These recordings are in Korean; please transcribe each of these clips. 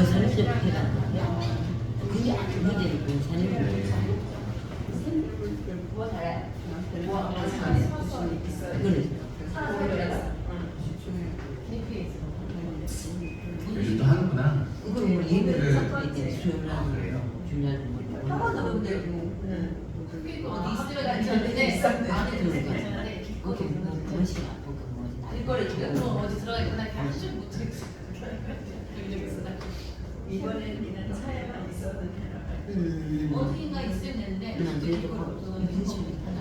사는 좀 해라. 그게 아무데도 못 사는 거예요. 요즘도 하는구나. 그걸 뭐 예배를 이제 수요일 날 주일날 어디 있으면 괜찮은데 안에 들어가잖아요. 그게 무엇이 아프고 뭐지 일거리 어디 들어가니까 한줄 못 찍었어. 이번에는 차에만 있었는데 어딘가 있었는데 그냥 그래도 그 근심이 많이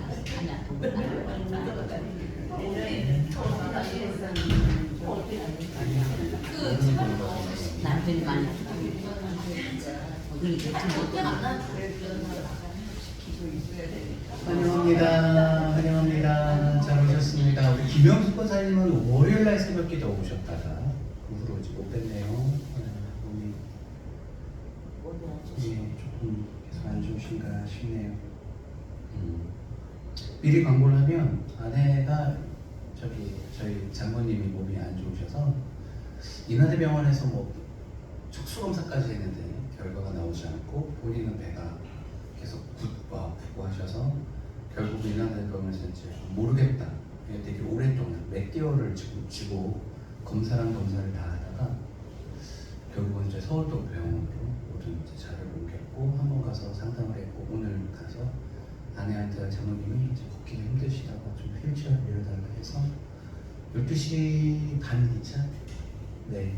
아픈 거 남편이 많이 그러니까 환영합니다. 환영합니다. 잘 오셨습니다. 우리 김영숙 권사님은 월요일날 새벽기도 오셨다가 그 후로 이제 못 뵀네요. 몸이 조금 계속 안 좋으신가 싶네요. 미리 광고를 하면 아내가 저희 장모님이 몸이 안 좋으셔서 인하대병원에서 뭐 척수검사까지 했는데 결과가 나오지 않고 본인은 배가 계속 붓고 아프고 하셔서 결국 인하대병원에서 이제 모르겠다. 되게 오랫동안 몇 개월을 쥐고 검사랑 검사를 다 하다가 결국은 이제 서울동병원으로 모든 이제 자료를 옮겼고 한 번 가서 상담을 했고 오늘 가서 아내한테 장모님이 이제 걷기가 힘드시다고 좀 휠체어를 밀어달라 해서 12시 반 기차? 네.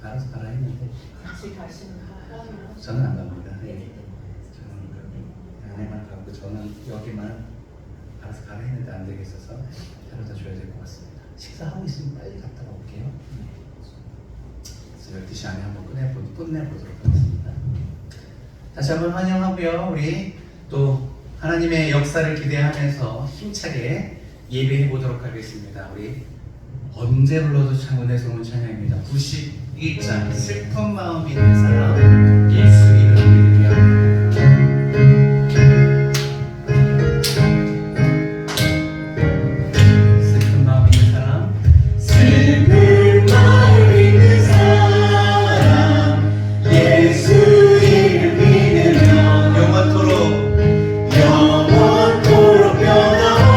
알아서 가라 했는데 같이 가시는 거 저는 안 갑니다. 네. 저는 아내만 가고 저는 여기만 알아서 가라 했는데 안 되겠어서 데려다 줘야 될 것 같습니다. 식사하고 있으면 빨리 갔다 올게요. 그래서 12시 안에 한번 끝내보도록 하겠습니다. 다시 한번 환영하고요. 우리 또 하나님의 역사를 기대하면서 힘차게 예배해 보도록 하겠습니다. 우리 언제 불러도 참 은혜스러운 찬양입니다. 91장 슬픈 마음 있는 사람 예수 이름 믿으며 슬픈 마음 있는 사람 슬픈 마음 있는 사람 예수 이름 믿으며 영원토록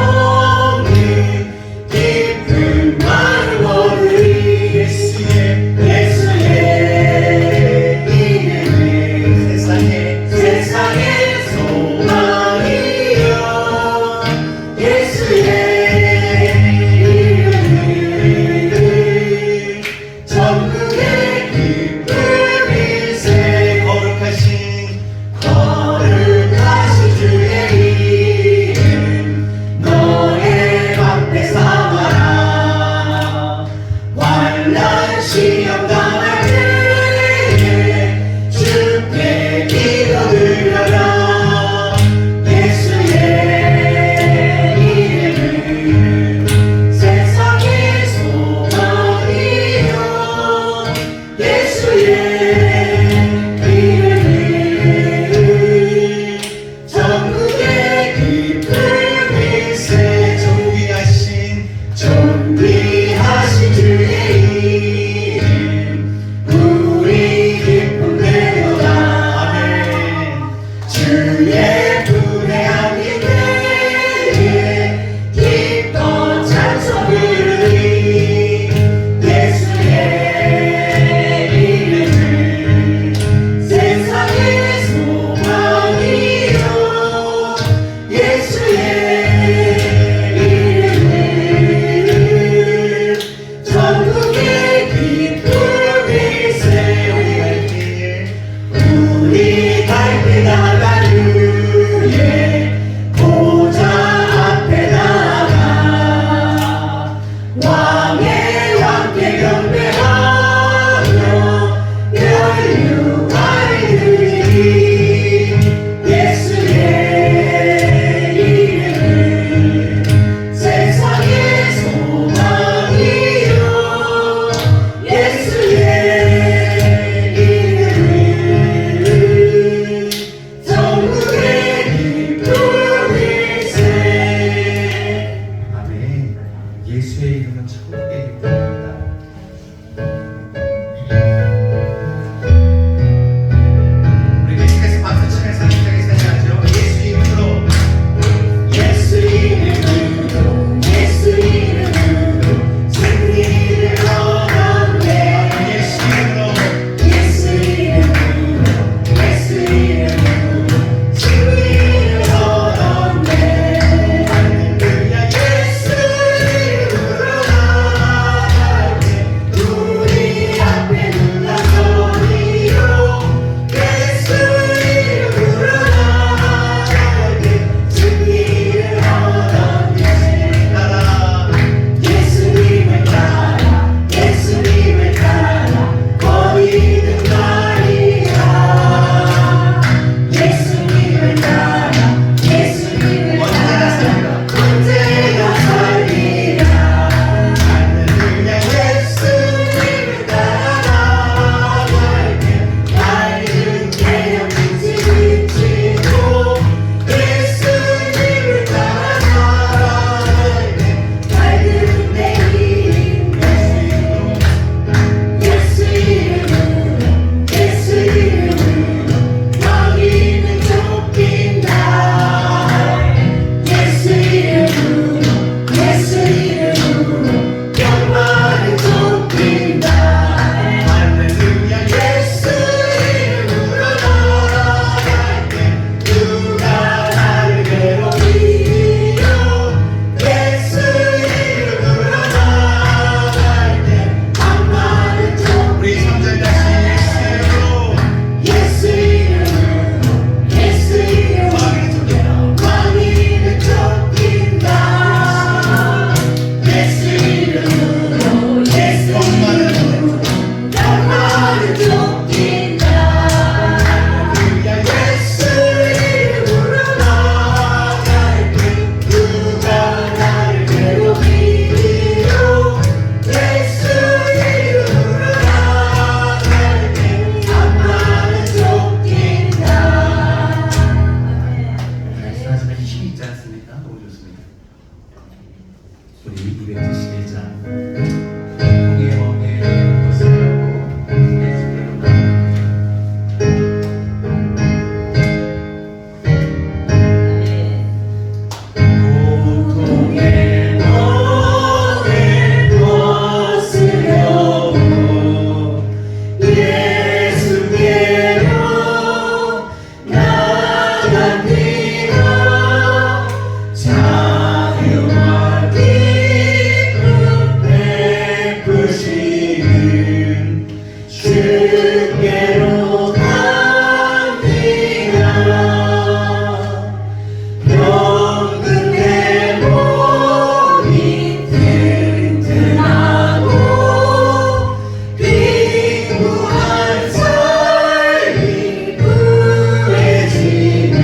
변함없는 깊은 마음 얻으리 예수의 이름은 세상의 소망이요 예수의 이름은 천국의 기쁨일세 거룩하신 주의 이름 너의 앞에 삼아라 환난 시험 당할 때에 주께 기도드려라 예수의 이름은 세상의 소망이요 예수의 이름은 천국의 기쁨일세 존귀하신 주의 이름 우리 기쁨 되도다 아멘 주의 품에 안길 때에 기뻐 찬송 부르리 예수의 이름은 주께로 갑니다. 병 끝에 몸이 튼튼하고 빈부한 삶이 구해지며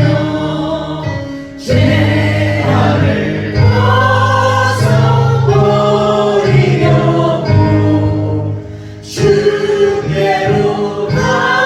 죄악을 벗어버리려고 주께로 가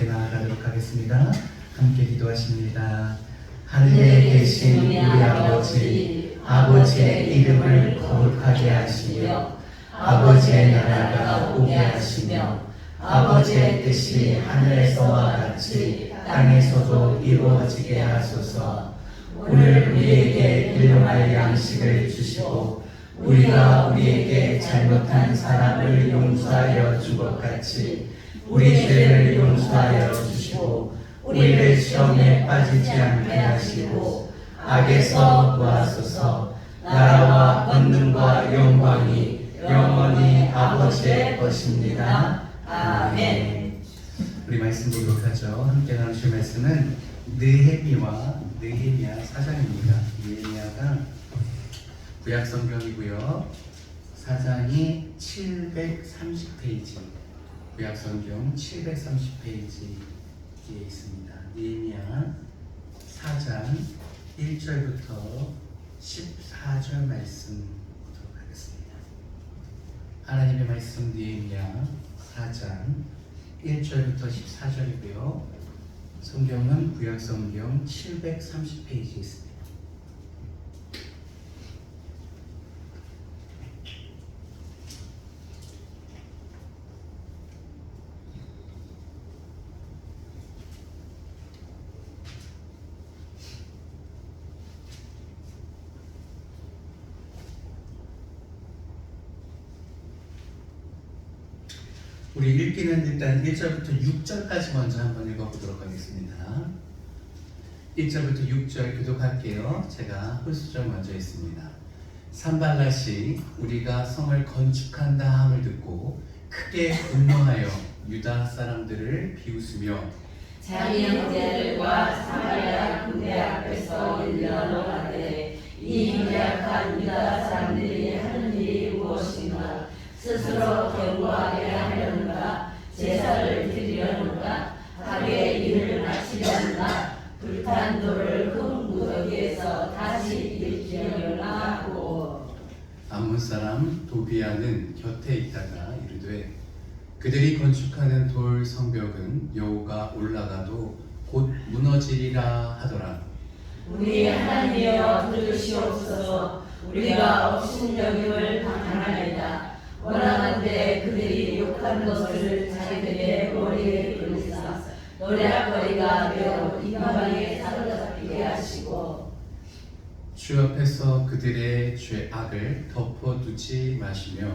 함께 나아가도록 하겠습니다. 함께 기도하십니다. 하늘에 계신 우리 아버지, 아버지의 이름을 거룩하게 하시며 아버지의 나라가 오게 하시며 아버지의 뜻이 하늘에서와 같이 땅에서도 이루어지게 하소서. 오늘 우리에게 일용할 양식을 주시고 우리가 우리에게 잘못한 사람을 용서하여 준 것 같이 우리 죄를 용서하여 주시고 우리를 시험에 빠지지 않게 하시고 악에서 구하소서. 나라와 권능과 영광이 영원히 아버지의 것입니다. 아멘. 우리 말씀 보도록 하죠. 함께 나누실 말씀은 느헤미야 4장입니다. 느헤미야가 구약 성경이고요. 4장이 730페이지, 구약 성경 730페이지에 있습니다. 느헤미야 4장 1절부터 14절 말씀 보도록 하겠습니다. 하나님의 말씀 느헤미야 4장 1절부터 14절이고요. 성경은 구약 성경 730페이지에 있습니다. 우리 읽기는 일단 1절부터 6절까지 먼저 한번 읽어보도록 하겠습니다. 1절부터 6절 교독할게요. 제가 홀수절 먼저 있습니다. 산발랏이 우리가 성을 건축한다 함을 듣고 크게 분노하여 유다 사람들을 비웃으며 자기 형제들과 사마리아 군대 앞에서 일러노라되 이 연약한 유다 사람들이 하는 일이 무엇인가? 스스로 견고하게 하려는가? 제사를 드리려는가? 하루의 일을 마치려는가? 불탄 돌을 큰 무더기에서 다시 일으키려는가 하고 암몬 사람 도비아는 곁에 있다가 이르되 그들이 건축하는 돌 성벽은 여호가 올라가도 곧 무너지리라 하더라. 우리 하나님이여 들으시옵소서. 우리가 업신여김을 당하나이다. 원하건대 그들이 욕한 것을 자기들의 머리에 돌리사 노략거리가 되어 이방에 사로잡히게 하시고 주 앞에서 그들의 죄악을 덮어두지 마시며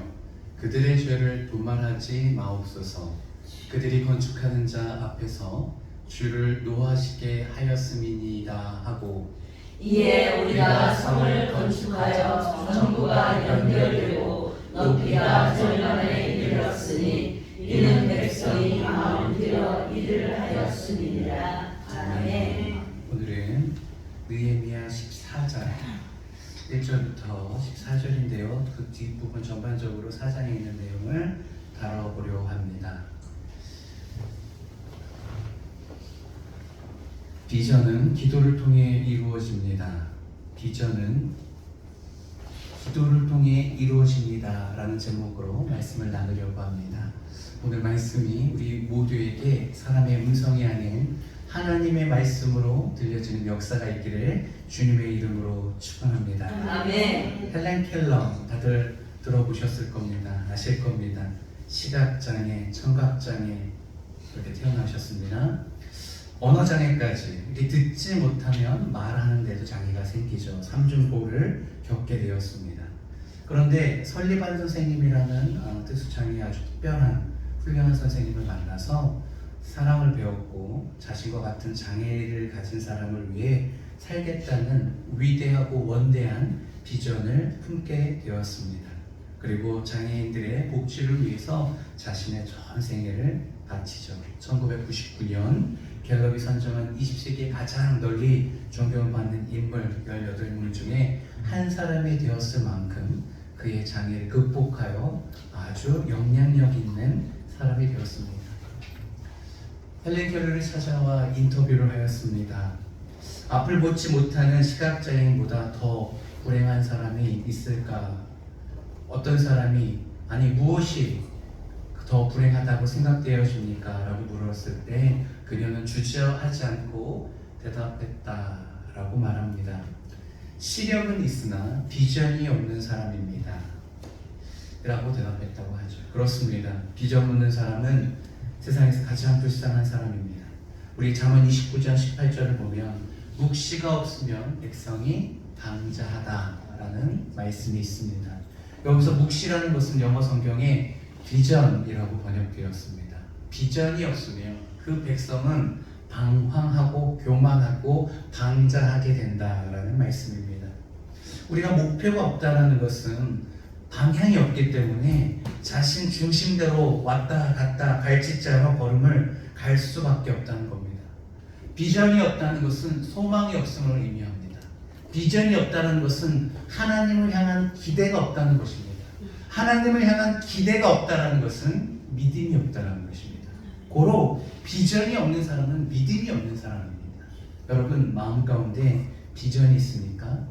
그들의 죄를 도말하지 마옵소서. 그들이 건축하는 자 앞에서 주를 노하시게 하였음이니이다 하고 이에 우리가 성을 건축하여 전부가 연결되고 높이가 절반에 이르렀으니 이는 백성이 마음 들여 일을 하였음이니라. 아멘. 오늘은 느헤미야 14장 1절부터 14절인데요. 그 뒷부분 전반적으로 4장에 있는 내용을 다뤄보려고 합니다. 비전은 기도를 통해 이루어집니다. 비전은 기도를 통해 이루어집니다. 라는 제목으로 말씀을 나누려고 합니다. 오늘 말씀이 우리 모두에게 사람의 음성이 아닌 하나님의 말씀으로 들려지는 역사가 있기를 주님의 이름으로 축원합니다. 아멘. 헬렌 켈러 다들 들어보셨을 겁니다. 아실 겁니다. 시각장애, 청각장애 그렇게 태어나셨습니다. 언어장애까지 이렇게 듣지 못하면 말하는데도 장애가 생기죠. 삼중고를 겪게 되었습니다. 그런데 설리반 선생님이라는 특수장애 아주 특별한 훌륭한 선생님을 만나서 사랑을 배웠고 자신과 같은 장애를 가진 사람을 위해 살겠다는 위대하고 원대한 비전을 품게 되었습니다. 그리고 장애인들의 복지를 위해서 자신의 전 생애를 바치죠. 1999년 갤럽이 선정한 20세기에 가장 널리 존경을 받는 인물 18명 중에 한 사람이 되었을 만큼 그의 장애를 극복하여 아주 영향력 있는 사람이 되었습니다. 헬렌 켈러를 찾아와 인터뷰를 하였습니다. 앞을 보지 못하는 시각장애인보다 더 불행한 사람이 있을까? 어떤 사람이 무엇이 더 불행하다고 생각되어집니까? 라고 물었을 때 그녀는 주저하지 않고 대답했다라고 말합니다. 시력은 있으나 비전이 없는 사람입니다. 라고 대답했다고 하죠. 그렇습니다. 비전 없는 사람은 세상에서 가장 불쌍한 사람입니다. 우리 잠언 29장 18절을 보면 묵시가 없으면 백성이 방자하다라는 말씀이 있습니다. 여기서 묵시라는 것은 영어 성경에 비전이라고 번역되었습니다. 비전이 없으면 그 백성은 방황하고 교만하고 방자하게 된다라는 말씀입니다. 우리가 목표가 없다라는 것은 방향이 없기 때문에 자신 중심대로 왔다 갔다 발짓자로 걸음을 갈 수밖에 없다는 겁니다. 비전이 없다는 것은 소망이 없음을 의미합니다. 비전이 없다는 것은 하나님을 향한 기대가 없다는 것입니다. 하나님을 향한 기대가 없다는 것은 믿음이 없다는 것입니다. 고로 비전이 없는 사람은 믿음이 없는 사람입니다. 여러분 마음 가운데 비전이 있습니까?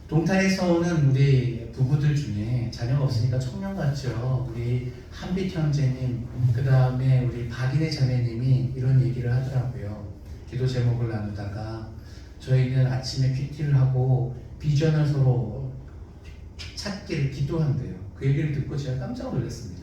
동탄에서 오는 우리 부부들 중에 자녀가 없으니까 청년 같죠. 우리 한빛 형제님, 그 다음에 우리 박인혜 자매님이 이런 얘기를 하더라고요. 기도 제목을 나누다가 저희는 아침에 PT를 하고 비전을 서로 찾기를 기도한대요. 그 얘기를 듣고 제가 깜짝 놀랐습니다.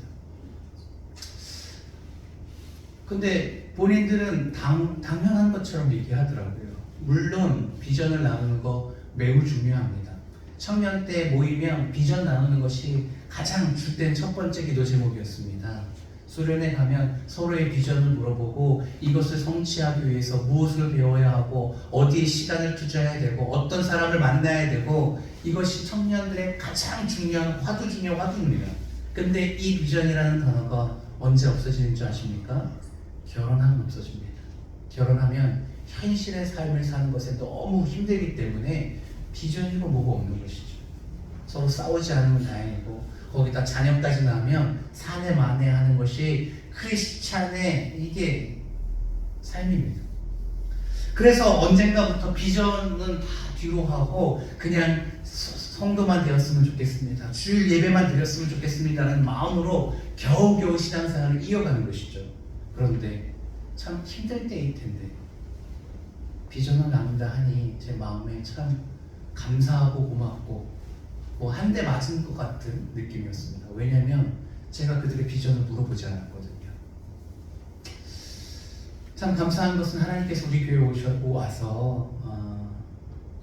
근데 본인들은 당연한 것처럼 얘기하더라고요. 물론 비전을 나누는 거 매우 중요합니다. 청년 때 모이면 비전 나누는 것이 가장 주된 첫 번째 기도 제목이었습니다. 수련회 가면 서로의 비전을 물어보고 이것을 성취하기 위해서 무엇을 배워야 하고 어디에 시간을 투자해야 되고 어떤 사람을 만나야 되고 이것이 청년들의 가장 중요한 화두 중의 화두입니다. 근데 이 비전이라는 단어가 언제 없어지는 줄 아십니까? 결혼하면 없어집니다. 결혼하면 현실의 삶을 사는 것에 너무 힘들기 때문에 비전이고 뭐가 없는 것이죠. 서로 싸우지 않으면 다행이고 거기다 자녀까지 낳으면 사내 만회하는 것이 크리스찬의 이게 삶입니다. 그래서 언젠가부터 비전은 다 뒤로 하고 그냥 성도만 되었으면 좋겠습니다. 주일 예배만 드렸으면 좋겠습니다라는 마음으로 겨우겨우 신앙생활을 이어가는 것이죠. 그런데 참 힘들 때일 텐데 비전을 나눈다 하니 제 마음에 참 감사하고 고맙고 뭐 한 대 맞은 것 같은 느낌이었습니다. 왜냐하면 제가 그들의 비전을 물어보지 않았거든요. 참 감사한 것은 하나님께서 우리 교회에 오셨고 와서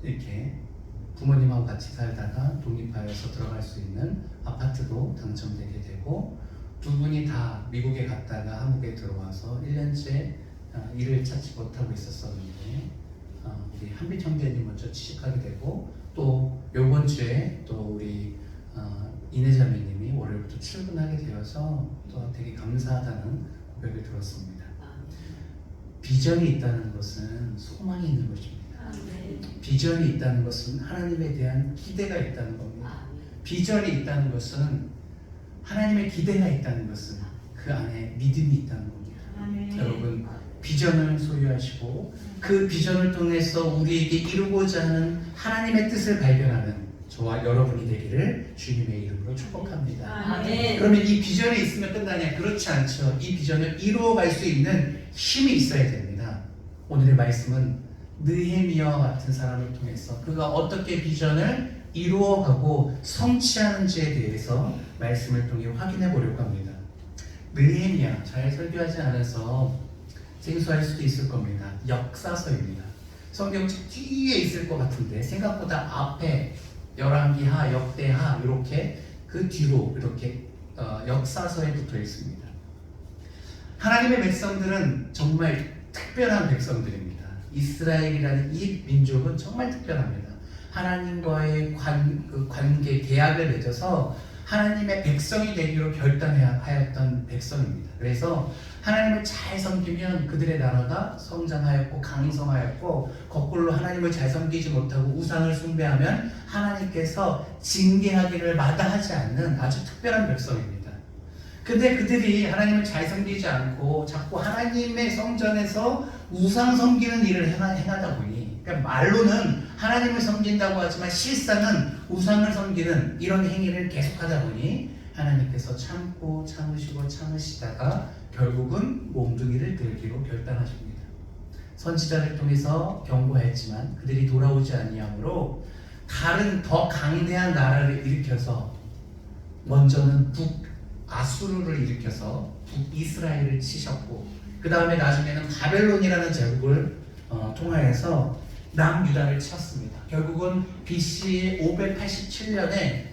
이렇게 부모님하고 같이 살다가 독립하여서 들어갈 수 있는 아파트도 당첨되게 되고 두 분이 다 미국에 갔다가 한국에 들어와서 1년째 일을 찾지 못하고 있었었는데 우리 한빛 형제님 먼저 취직하게 되고 또 요번 주에 또 우리 이내자매님이 월요일부터 출근하게 되어서 또 되게 감사하다는 고백을 들었습니다. 비전이 있다는 것은 소망이 있는 것입니다. 비전이 있다는 것은 하나님에 대한 기대가 있다는 겁니다. 비전이 있다는 것은 하나님의 기대가 있다는 것은 그 안에 믿음이 있다는 겁니다. 여러분 비전을 소유하시고 그 비전을 통해서 우리에게 이루고자 하는 하나님의 뜻을 발견하는 저와 여러분이 되기를 주님의 이름으로 축복합니다. 아멘. 그러면 이 비전이 있으면 끝나냐? 그렇지 않죠. 이 비전을 이루어갈 수 있는 힘이 있어야 됩니다. 오늘의 말씀은 느헤미야와 같은 사람을 통해서 그가 어떻게 비전을 이루어가고 성취하는지에 대해서 말씀을 통해 확인해 보려고 합니다. 느헤미야, 잘 설교하지 않아서 생소할 수도 있을 겁니다. 역사서입니다. 성경책 뒤에 있을 것 같은데 생각보다 앞에 열왕기하, 역대하 이렇게 그 뒤로 이렇게 역사서에 붙어 있습니다. 하나님의 백성들은 정말 특별한 백성들입니다. 이스라엘이라는 이 민족은 정말 특별합니다. 하나님과의 관계, 계약을 맺어서 하나님의 백성이 되기로 결단하였던 백성입니다. 그래서 하나님을 잘 섬기면 그들의 나라가 성장하였고 강성하였고 거꾸로 하나님을 잘 섬기지 못하고 우상을 숭배하면 하나님께서 징계하기를 마다하지 않는 아주 특별한 백성입니다. 근데 그들이 하나님을 잘 섬기지 않고 자꾸 하나님의 성전에서 우상 섬기는 일을 행하다 보니 그러니까 말로는 하나님을 섬긴다고 하지만 실상은 우상을 섬기는 이런 행위를 계속하다 보니 하나님께서 참고 참으시고 참으시다가 결국은 몽둥이를 들기로 결단하십니다. 선지자를 통해서 경고했지만 그들이 돌아오지 아니하므로 다른 더 강대한 나라를 일으켜서 먼저는 북아수르를 일으켜서 북이스라엘을 치셨고 그 다음에 나중에는 바벨론이라는 제국을 통하여서 남유다를 쳤습니다. 결국은 BC 587년에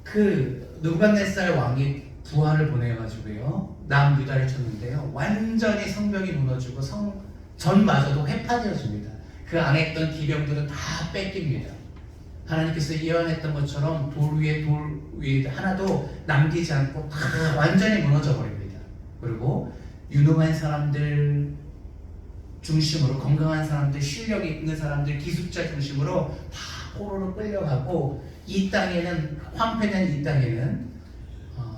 그 느부갓네살 왕이 부하를 보내가지고요 남유다를 쳤는데요 완전히 성벽이 무너지고 전마저도 회파되어집니다. 그 안에 있던 기병들은 다 뺏깁니다. 하나님께서 예언했던 것처럼 돌 위에 하나도 남기지 않고 다 완전히 무너져 버립니다. 그리고 유능한 사람들 중심으로 건강한 사람들, 실력이 있는 사람들, 기술자 중심으로 다 포로로 끌려가고 이 땅에는 황폐된 이 땅에는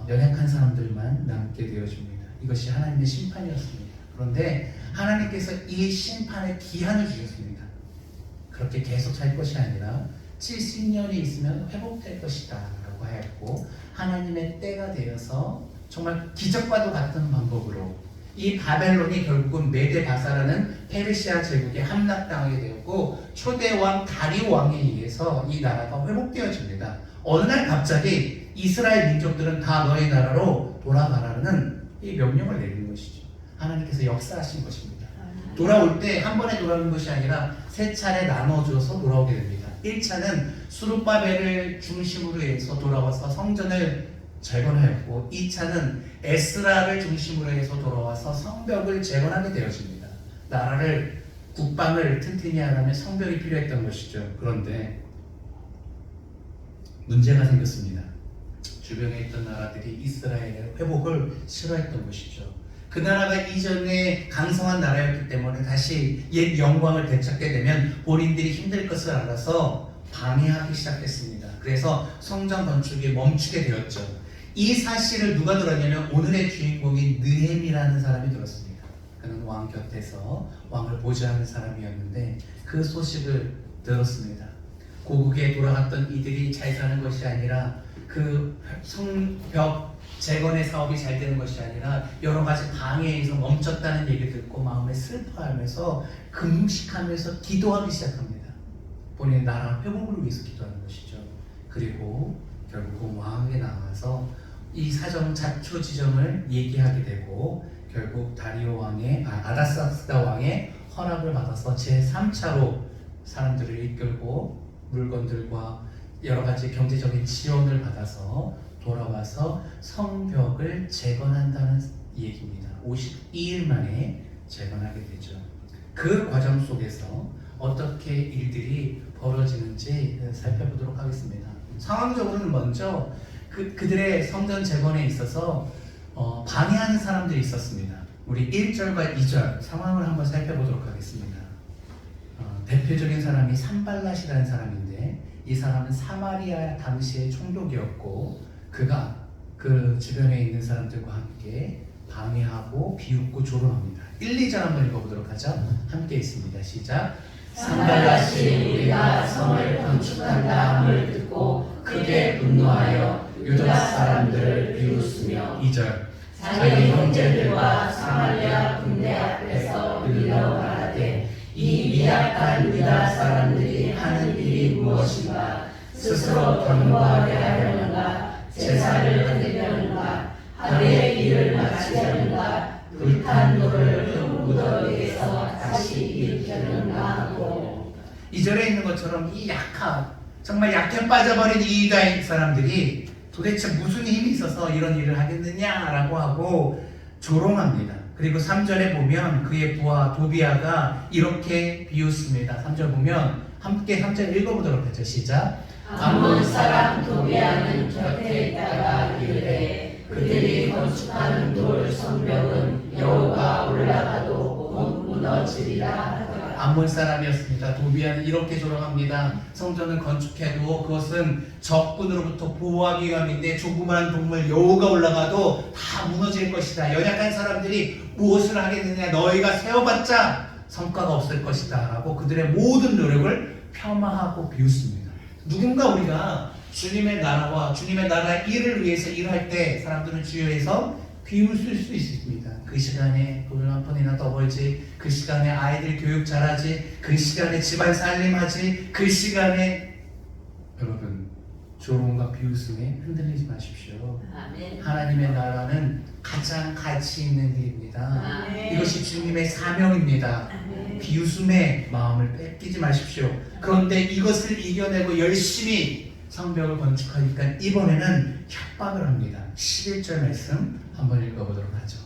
연약한 사람들만 남게 되어집니다. 이것이 하나님의 심판이었습니다. 그런데 하나님께서 이 심판의 기한을 주셨습니다. 그렇게 계속 살 것이 아니라 70년이 있으면 회복될 것이다 라고 하였고 하나님의 때가 되어서 정말 기적과도 같은 방법으로 이 바벨론이 결국은 메데바사라는 페르시아 제국에 함락당하게 되었고 초대왕 다리오 왕에 의해서 이 나라가 회복되어집니다. 어느 날 갑자기 이스라엘 민족들은 다 너희 나라로 돌아가라는 이 명령을 내린 것이죠. 하나님께서 역사하신 것입니다. 돌아올 때 한 번에 돌아오는 것이 아니라 세 차례 나눠줘서 돌아오게 됩니다. 1차는 수룹바벨을 중심으로 해서 돌아와서 성전을 재건하였고 2차는 에스라를 중심으로 해서 돌아와서 성벽을 재건하게 되어집니다. 나라를 국방을 튼튼히 하려면 성벽이 필요했던 것이죠. 그런데 문제가 생겼습니다. 주변에 있던 나라들이 이스라엘의 회복을 싫어했던 것이죠. 그 나라가 이전에 강성한 나라였기 때문에 다시 옛 영광을 되찾게 되면 본인들이 힘들 것을 알아서 방해하기 시작했습니다. 그래서 성전 건축이 멈추게 되었죠. 이 사실을 누가 들었냐면 오늘의 주인공인 느헤미라는 사람이 들었습니다. 그는 왕 곁에서 왕을 보좌하는 사람이었는데 그 소식을 들었습니다. 고국에 돌아갔던 이들이 잘 사는 것이 아니라 그 성벽 재건의 사업이 잘 되는 것이 아니라 여러 가지 방해에서 멈췄다는 얘기를 듣고 마음에 슬퍼하면서 금식하면서 기도하기 시작합니다. 본인의 나라 회복을 위해서 기도하는 것이죠. 그리고 결국 왕에게 나와서 이 사정 자초지정을 얘기하게 되고 결국 다리오 왕의 아다사스다 왕의 허락을 받아서 제3차로 사람들을 이끌고 물건들과 여러 가지 경제적인 지원을 받아서 돌아와서 성벽을 재건한다는 얘기입니다. 52일 만에 재건하게 되죠. 그 과정 속에서 어떻게 일들이 벌어지는지 살펴보도록 하겠습니다. 상황적으로는 먼저 그들의 성전 재건에 있어서 방해하는 사람들이 있었습니다. 우리 1절과 2절 상황을 한번 살펴보도록 하겠습니다. 대표적인 사람이 산발랏이라는 사람인데 이 사람은 사마리아 당시의 총독이었고 그가 그 주변에 있는 사람들과 함께 방해하고 비웃고 조롱합니다. 1, 2절 한번 읽어보도록 하죠. 함께 있습니다. 시작. 산발랏이 우리가 성을 건축한다 함을 듣고 크게 분노하여 유다 사람들을 비웃으며 2절 자기 형제들과 사마리아 군대 앞에서 밀려가라되 이 미약한 유다 사람들이 하는 일이 무엇인가 스스로 견고하게 하려는가 제사를 드리려는가 하루의 일을 마치려는가 불탄 돌을 흙 무더기에서 다시 일으키려는가 하고 2절에 있는 것처럼 이 정말 약해 빠져버린 이 유다인 사람들이 도대체 무슨 힘이 있어서 이런 일을 하겠느냐라고 하고 조롱합니다. 그리고 3절에 보면 그의 부하 도비아가 이렇게 비웃습니다. 3절 보면 함께 3절 읽어보도록 하죠. 시작. 암몬 사람 도비아는 곁에 있다가 이르되 그들이 건축하는 돌 성벽은 여호가 올라가도 곧 무너지리라 하더라. 암몬 사람이었습니다. 도비아는 이렇게 조롱합니다. 성전을 건축해도 그것은 적군으로부터 보호하기 위함인데 조그마한 동물 여우가 올라가도 다 무너질 것이다. 연약한 사람들이 무엇을 하겠느냐. 너희가 세워봤자 성과가 없을 것이다 라고 그들의 모든 노력을 폄하하고 비웃습니다. 누군가 우리가 주님의 나라와 주님의 나라의 일을 위해서 일할 때 사람들은 주위에서 비웃을 수 있습니다. 그 시간에 돈을 한 푼이나 더 벌지, 그 시간에 아이들 교육 잘하지, 그 시간에 집안 살림하지, 그 시간에 여러분 조롱과 비웃음에 흔들리지 마십시오. 아멘. 하나님의 나라는 가장 가치 있는 일입니다. 아멘. 이것이 주님의 사명입니다. 아멘. 비웃음에 마음을 뺏기지 마십시오. 그런데 이것을 이겨내고 열심히 성벽을 건축하니까 이번에는 협박을 합니다. 11절 말씀 한번 읽어보도록 하죠.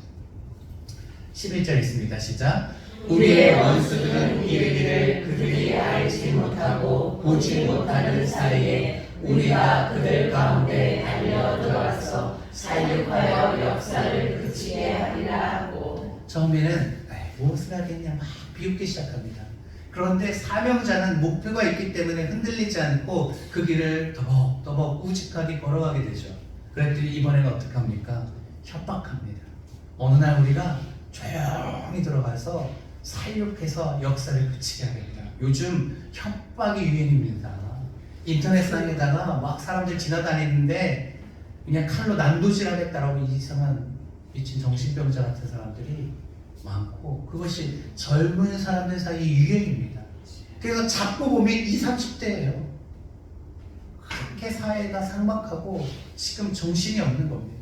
11절 있습니다. 시작. 우리의 원수들은 이르기를 그들이 알지 못하고 보지 못하는 사이에 우리가 그들 가운데 달려 들어와서 살육하여 역사를 그치게 하리라 하고. 처음에는 무엇을 하겠냐 막 비웃기 시작합니다. 그런데 사명자는 목표가 있기 때문에 흔들리지 않고 그 길을 더벅더벅 우직하게 걸어가게 되죠. 그랬더니 이번에는 어떻게 합니까? 협박합니다. 어느 날 우리가 조용히 들어가서 살육해서 역사를 그치게 합니다. 요즘 협박이 유행입니다. 인터넷상에다가 막 사람들 지나다니는데 그냥 칼로 난도질하겠다라고 이상한 미친 정신병자 같은 사람들이 많고, 그것이 젊은 사람들 사이 유행입니다. 그래서 잡고 보면 20, 30대예요. 그렇게 사회가 삭막하고 지금 정신이 없는 겁니다.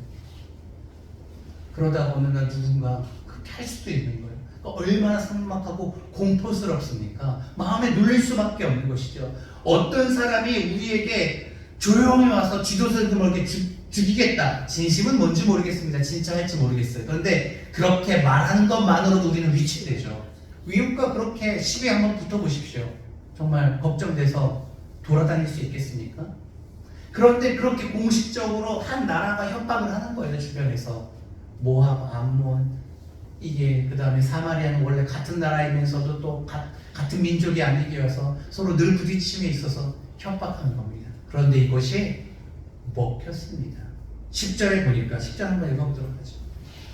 그러다 어느 날 누군가 그렇게 할 수도 있는 거예요. 얼마나 삭막하고 공포스럽습니까? 마음에 눌릴 수밖에 없는 것이죠. 어떤 사람이 우리에게 조용히 와서 쥐도새도 모르게 죽이겠다. 진심은 뭔지 모르겠습니다. 진짜 할지 모르겠어요. 그런데 그렇게 말하는 것만으로도 우리는 위축되죠. 위협과 그렇게 시비에 한번 붙어보십시오. 정말 걱정돼서 돌아다닐 수 있겠습니까? 그런데 그렇게 공식적으로 한 나라가 협박을 하는 거예요. 주변에서 모압, 암몬, 이게 그 다음에 사마리아는 원래 같은 나라이면서도 또 같은 민족이 아니기여서 서로 늘 부딪힘에 있어서 협박하는 겁니다. 그런데 이것이 먹혔습니다. 10절에 보니까 10절 한번 읽어보도록 하죠.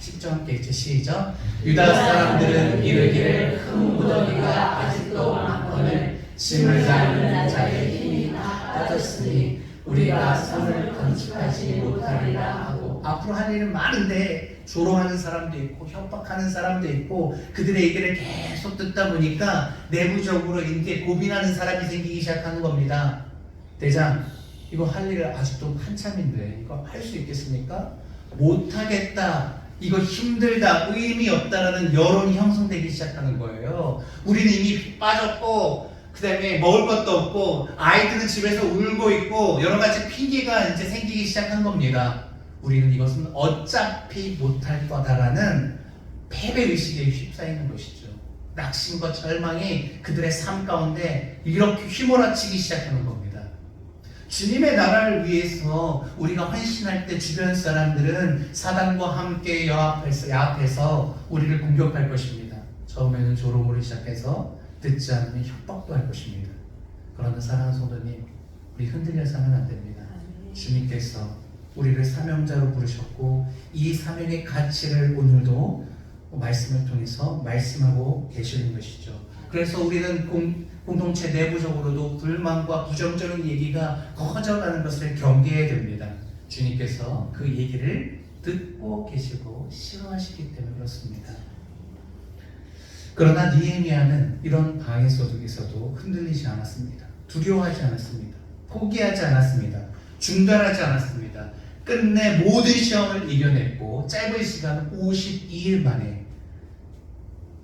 10절 함께 읽죠. 시작. 유다 사람들은 이르기를 큰 무더기가 아직도 많거늘 짐을 쌓는 자의 힘이 다 빠졌으니 우리가 성을 건축하지 못하리라 하고. 앞으로 할 일은 많은데 조롱하는 사람도 있고 협박하는 사람도 있고 그들의 얘기를 계속 듣다 보니까 내부적으로 이제 고민하는 사람이 생기기 시작하는 겁니다. 대장, 이거 할 일을 아직도 한참인데 이거 할 수 있겠습니까? 못하겠다, 이거 힘들다, 의미 없다라는 여론이 형성되기 시작하는 거예요. 우리는 이미 빠졌고 그 다음에 먹을 것도 없고 아이들은 집에서 울고 있고 여러 가지 핑계가 이제 생기기 시작한 겁니다. 우리는 이것은 어차피 못할 거다라는 패배의식에 휩싸이는 것이죠. 낙심과 절망이 그들의 삶 가운데 이렇게 휘몰아치기 시작하는 겁니다. 주님의 나라를 위해서 우리가 헌신할 때 주변 사람들은 사단과 함께 야합해서 우리를 공격할 것입니다. 처음에는 조롱으로 시작해서 듣지 않으면 협박도 할 것입니다. 그러나 사랑하는 성도님, 우리 흔들려서는 안 됩니다. 주님께서 우리를 사명자로 부르셨고 이 사명의 가치를 오늘도 말씀을 통해서 말씀하고 계시는 것이죠. 그래서 우리는 공동체 내부적으로도 불만과 부정적인 얘기가 커져가는 것을 경계해야 됩니다. 주님께서 그 얘기를 듣고 계시고 싫어하시기 때문에 그렇습니다. 그러나 느헤미야는 이런 방해 속에서도 흔들리지 않았습니다. 두려워하지 않았습니다. 포기하지 않았습니다. 중단하지 않았습니다. 끝내 모든 시험을 이겨냈고 짧은 시간 52일 만에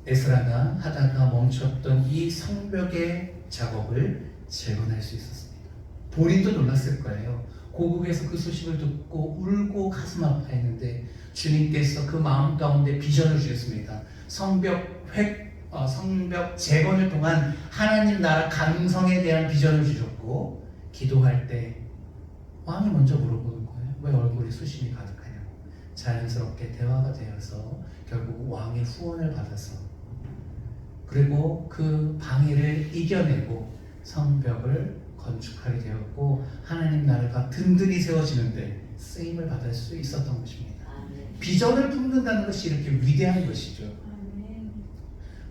에스라가 하다가 멈췄던 이 성벽의 작업을 재건할 수 있었습니다. 본인도 놀랐을 거예요. 고국에서 그 소식을 듣고 울고 가슴 아파했는데 주님께서 그 마음 가운데 비전을 주셨습니다. 성벽 재건을 통한 하나님 나라 강성에 대한 비전을 주셨고, 기도할 때 왕이 먼저 물어보는 거예요. 왜 얼굴에 수심이 가득하냐고. 자연스럽게 대화가 되어서 결국 왕의 후원을 받아서, 그리고 그 방해를 이겨내고 성벽을 건축하게 되었고 하나님 나라가 든든히 세워지는데 쓰임을 받을 수 있었던 것입니다. 비전을 품는다는 것이 이렇게 위대한 것이죠.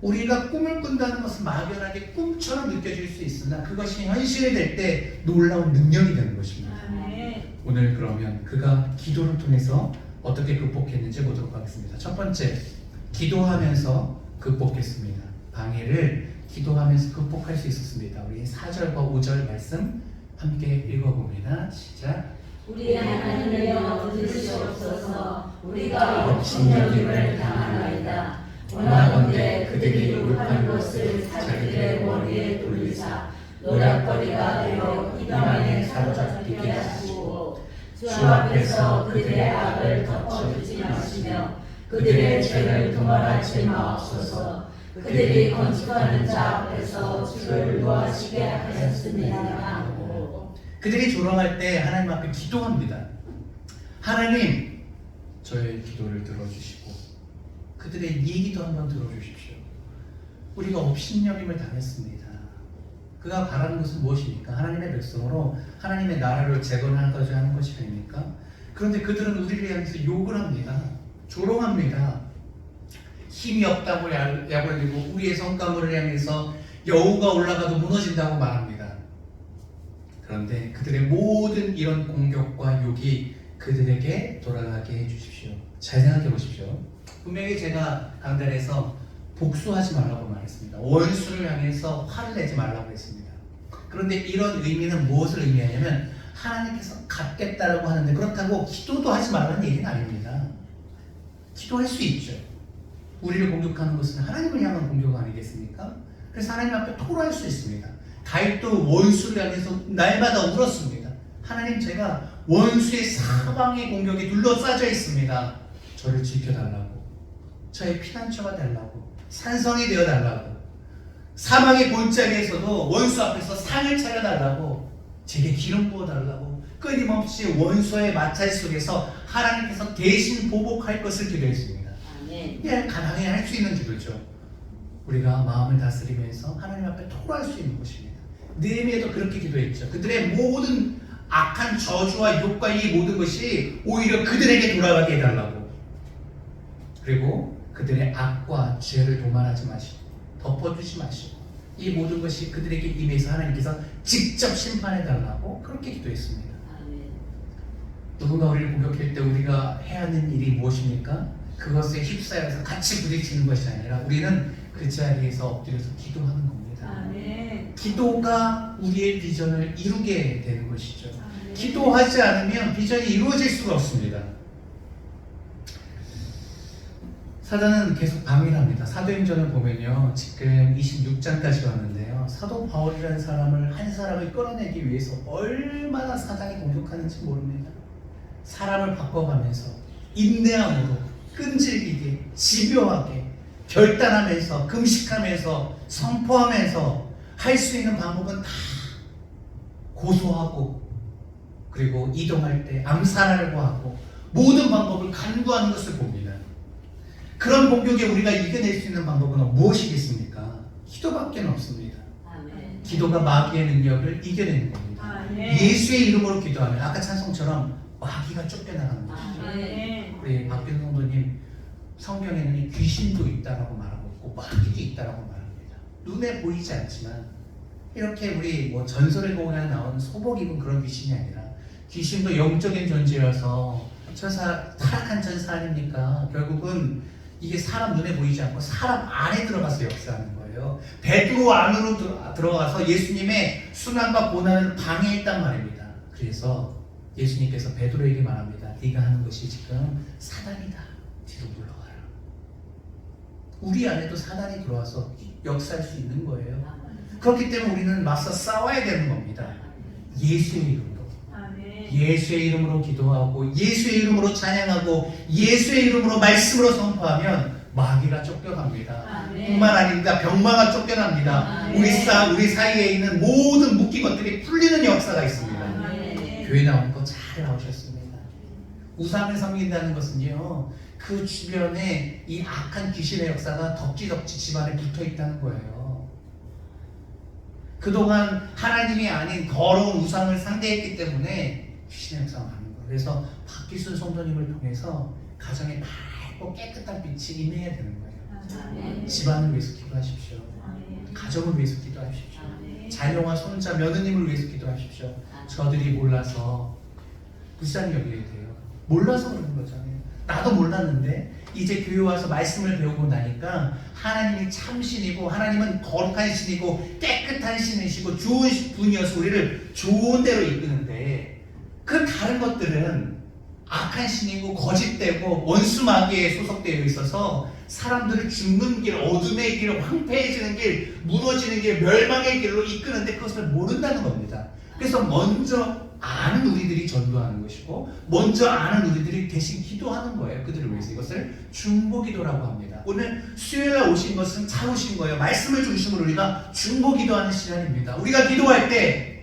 우리가 꿈을 꾼다는 것은 막연하게 꿈처럼 느껴질 수 있으나 그것이 현실이 될 때 놀라운 능력이 되는 것입니다. 오늘 그러면 그가 기도를 통해서 어떻게 극복했는지 보도록 하겠습니다. 첫 번째, 기도하면서 극복했습니다. 방해를 기도하면서 극복할 수 있었습니다. 우리 4절과 5절 말씀 함께 읽어봅니다. 시작. 우리 하나님이여 들으시옵소서. 우리가 업신여김을 당하나이다. 원하건대 그들이 욕한 것을 자기들의 머리에 돌리사 노략거리가 되어 이방에 사로잡히게 하시고 주 앞에서 그들의 악을 덮어주지 마시며 그들의 죄를 도말하지 마옵소서. 그들이 건축하는 자 앞에서 주를 노하시게 하였습니다. 그들이 조롱할 때 하나님 앞에 기도합니다. 하나님, 저의 기도를 들어주시고 그들의 얘기도 한번 들어주십시오. 우리가 업신여김을 당했습니다. 그가 바라는 것은 무엇입니까? 하나님의 백성으로 하나님의 나라를 재건하고자 하는 것이 아닙니까? 그런데 그들은 우리를 향해서 욕을 합니다. 조롱합니다. 힘이 없다고 약올리고 우리의 성과물을 향해서 여우가 올라가도 무너진다고 말합니다. 그런데 그들의 모든 이런 공격과 욕이 그들에게 돌아가게 해주십시오. 잘 생각해 보십시오. 분명히 제가 강단에서 복수하지 말라고 말했습니다. 원수를 향해서 화를 내지 말라고 했습니다. 그런데 이런 의미는 무엇을 의미하냐면 하나님께서 갚겠다라고 하는데 그렇다고 기도도 하지 말라는 얘기는 아닙니다. 기도할 수 있죠. 우리를 공격하는 것은 하나님을 향한 공격 아니겠습니까? 그래서 하나님 앞에 토로할 수 있습니다. 다윗도 원수를 향해서 날마다 울었습니다. 하나님, 제가 원수의 사방의 공격에 둘러싸여 있습니다. 저를 지켜달라고, 저의 피난처가 달라고, 산성이 되어달라고, 사망의 골짜기에서도 원수 앞에서 상을 차려달라고, 제게 기름 부어달라고 끊임없이 원수의 마찰 속에서 하나님께서 대신 보복할 것을 기도했습니다. 이게 가능해 할 수 있는 기도죠. 우리가 마음을 다스리면서 하나님 앞에 토로할 수 있는 것입니다. 느헤미야도 그렇게 기도했죠. 그들의 모든 악한 저주와 욕과 이 모든 것이 오히려 그들에게 돌아가게 해달라고, 그리고 그들의 악과 죄를 도말하지 마시고 덮어주지 마시고 이 모든 것이 그들에게 임해서 하나님께서 직접 심판해달라고 그렇게 기도했습니다. 누군가 우리를 공격할 때 우리가 해야 하는 일이 무엇입니까? 그것에 휩싸여서 같이 부딪히는 것이 아니라 우리는 그 자리에서 엎드려서 기도하는 겁니다. 아멘. 기도가 우리의 비전을 이루게 되는 것이죠. 아멘. 기도하지 않으면 비전이 이루어질 수가 없습니다. 사단은 계속 방해를 합니다. 사도행전을 보면요, 지금 26장까지 왔는데요, 사도 바울이라는 사람을, 한 사람을 끌어내기 위해서 얼마나 사단이 공격하는지 모릅니다. 사람을 바꿔가면서 인내함으로 끈질기게 집요하게 결단하면서 금식하면서 선포하면서 할 수 있는 방법은 다 고소하고, 그리고 이동할 때 암살하려고 하고 모든 방법을 간구하는 것을 봅니다. 그런 공격에 우리가 이겨낼 수 있는 방법은 무엇이겠습니까? 기도밖에 없습니다. 아멘. 기도가 마귀의 능력을 이겨내는 겁니다. 아멘. 예수의 이름으로 기도하면 아까 찬송처럼 마귀가 쫓겨나가는 것이죠. 아멘. 우리 박균 성도님, 성경에는 귀신도 있다라고 말하고 있고 마귀도 있다라고 말합니다. 눈에 보이지 않지만 이렇게 우리 뭐 전설의 공원에 나온 소복 입은 그런 귀신이 아니라 귀신도 영적인 존재여서 타락한 전사 아닙니까? 결국은 이게 사람 눈에 보이지 않고 사람 안에 들어가서 역사하는 거예요. 베드로 안으로 들어가서 예수님의 순환과 고난을 방해했단 말입니다. 그래서 예수님께서 베드로에게 말합니다. 네가 하는 것이 지금 사단이다. 뒤로 물러가라. 우리 안에도 사단이 들어와서 역사할 수 있는 거예요. 그렇기 때문에 우리는 맞서 싸워야 되는 겁니다. 예수의 이름으로. 예수의 이름으로 기도하고 예수의 이름으로 찬양하고 예수의 이름으로 말씀으로 선포하면 마귀가 쫓겨갑니다. 아멘. 뿐만 아닙니다. 병마가 쫓겨납니다. 아멘. 우리 사이에 있는 모든 묶인 것들이 풀리는 역사가 있습니다. 아멘. 교회 나온 거 잘 나오셨습니다. 우상을 섬긴다는 것은요, 그 주변에 이 악한 귀신의 역사가 덕지덕지 집안에 붙어 있다는 거예요. 그동안 하나님이 아닌 더러운 우상을 상대했기 때문에 귀신의 역사가 많은 거예요. 그래서 박기순 성도님을 통해서 가정에 밝고 깨끗한 빛이 임해야 되는 거예요. 아멘. 집안을 위해서 기도하십시오. 아멘. 가정을 위해서 기도하십시오. 아멘. 자녀와 손자, 며느님을 위해서 기도하십시오. 저들이 몰라서 불쌍히 여기게 돼요. 몰라서 그러는 거잖아요. 나도 몰랐는데 이제 교회 와서 말씀을 배우고 나니까 하나님이 참 신이고 하나님은 거룩한 신이고 깨끗한 신이시고 좋은 분이어서 우리를 좋은 데로 이끄는데 그 다른 것들은 악한 신이고 거짓되고 원수 마귀에 소속되어 있어서 사람들을 죽는 길, 어둠의 길, 황폐해지는 길, 무너지는 길, 멸망의 길로 이끄는데 그것을 모른다는 겁니다. 그래서 먼저 아는 우리들이 전도하는 것이고 먼저 아는 우리들이 대신 기도하는 거예요. 그들을 위해서. 이것을 중보기도라고 합니다. 오늘 수요일날 오신 것은 잘 오신 거예요. 말씀을 중심으로 우리가 중보기도하는 시간입니다. 우리가 기도할 때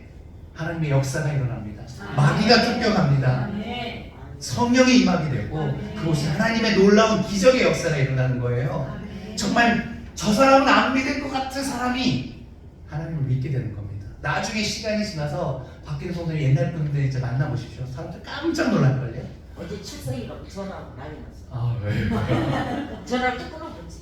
하나님의 역사가 일어납니다. 마귀가 쫓겨갑니다. 아멘. 성령이 임하게 되고 그곳에 하나님의 놀라운 기적의 역사가 일어나는 거예요. 정말 저 사람은 안 믿을 것 같은 사람이 하나님을 믿게 되는 겁니다. 나중에 시간이 지나서 박기도 성도님 옛날 분들 이제 만나보십시오. 사람들 깜짝 놀랄걸요. 어제 출석이라고 전화하고 난리 났어. 아 왜? 전화를 또 끊어보지.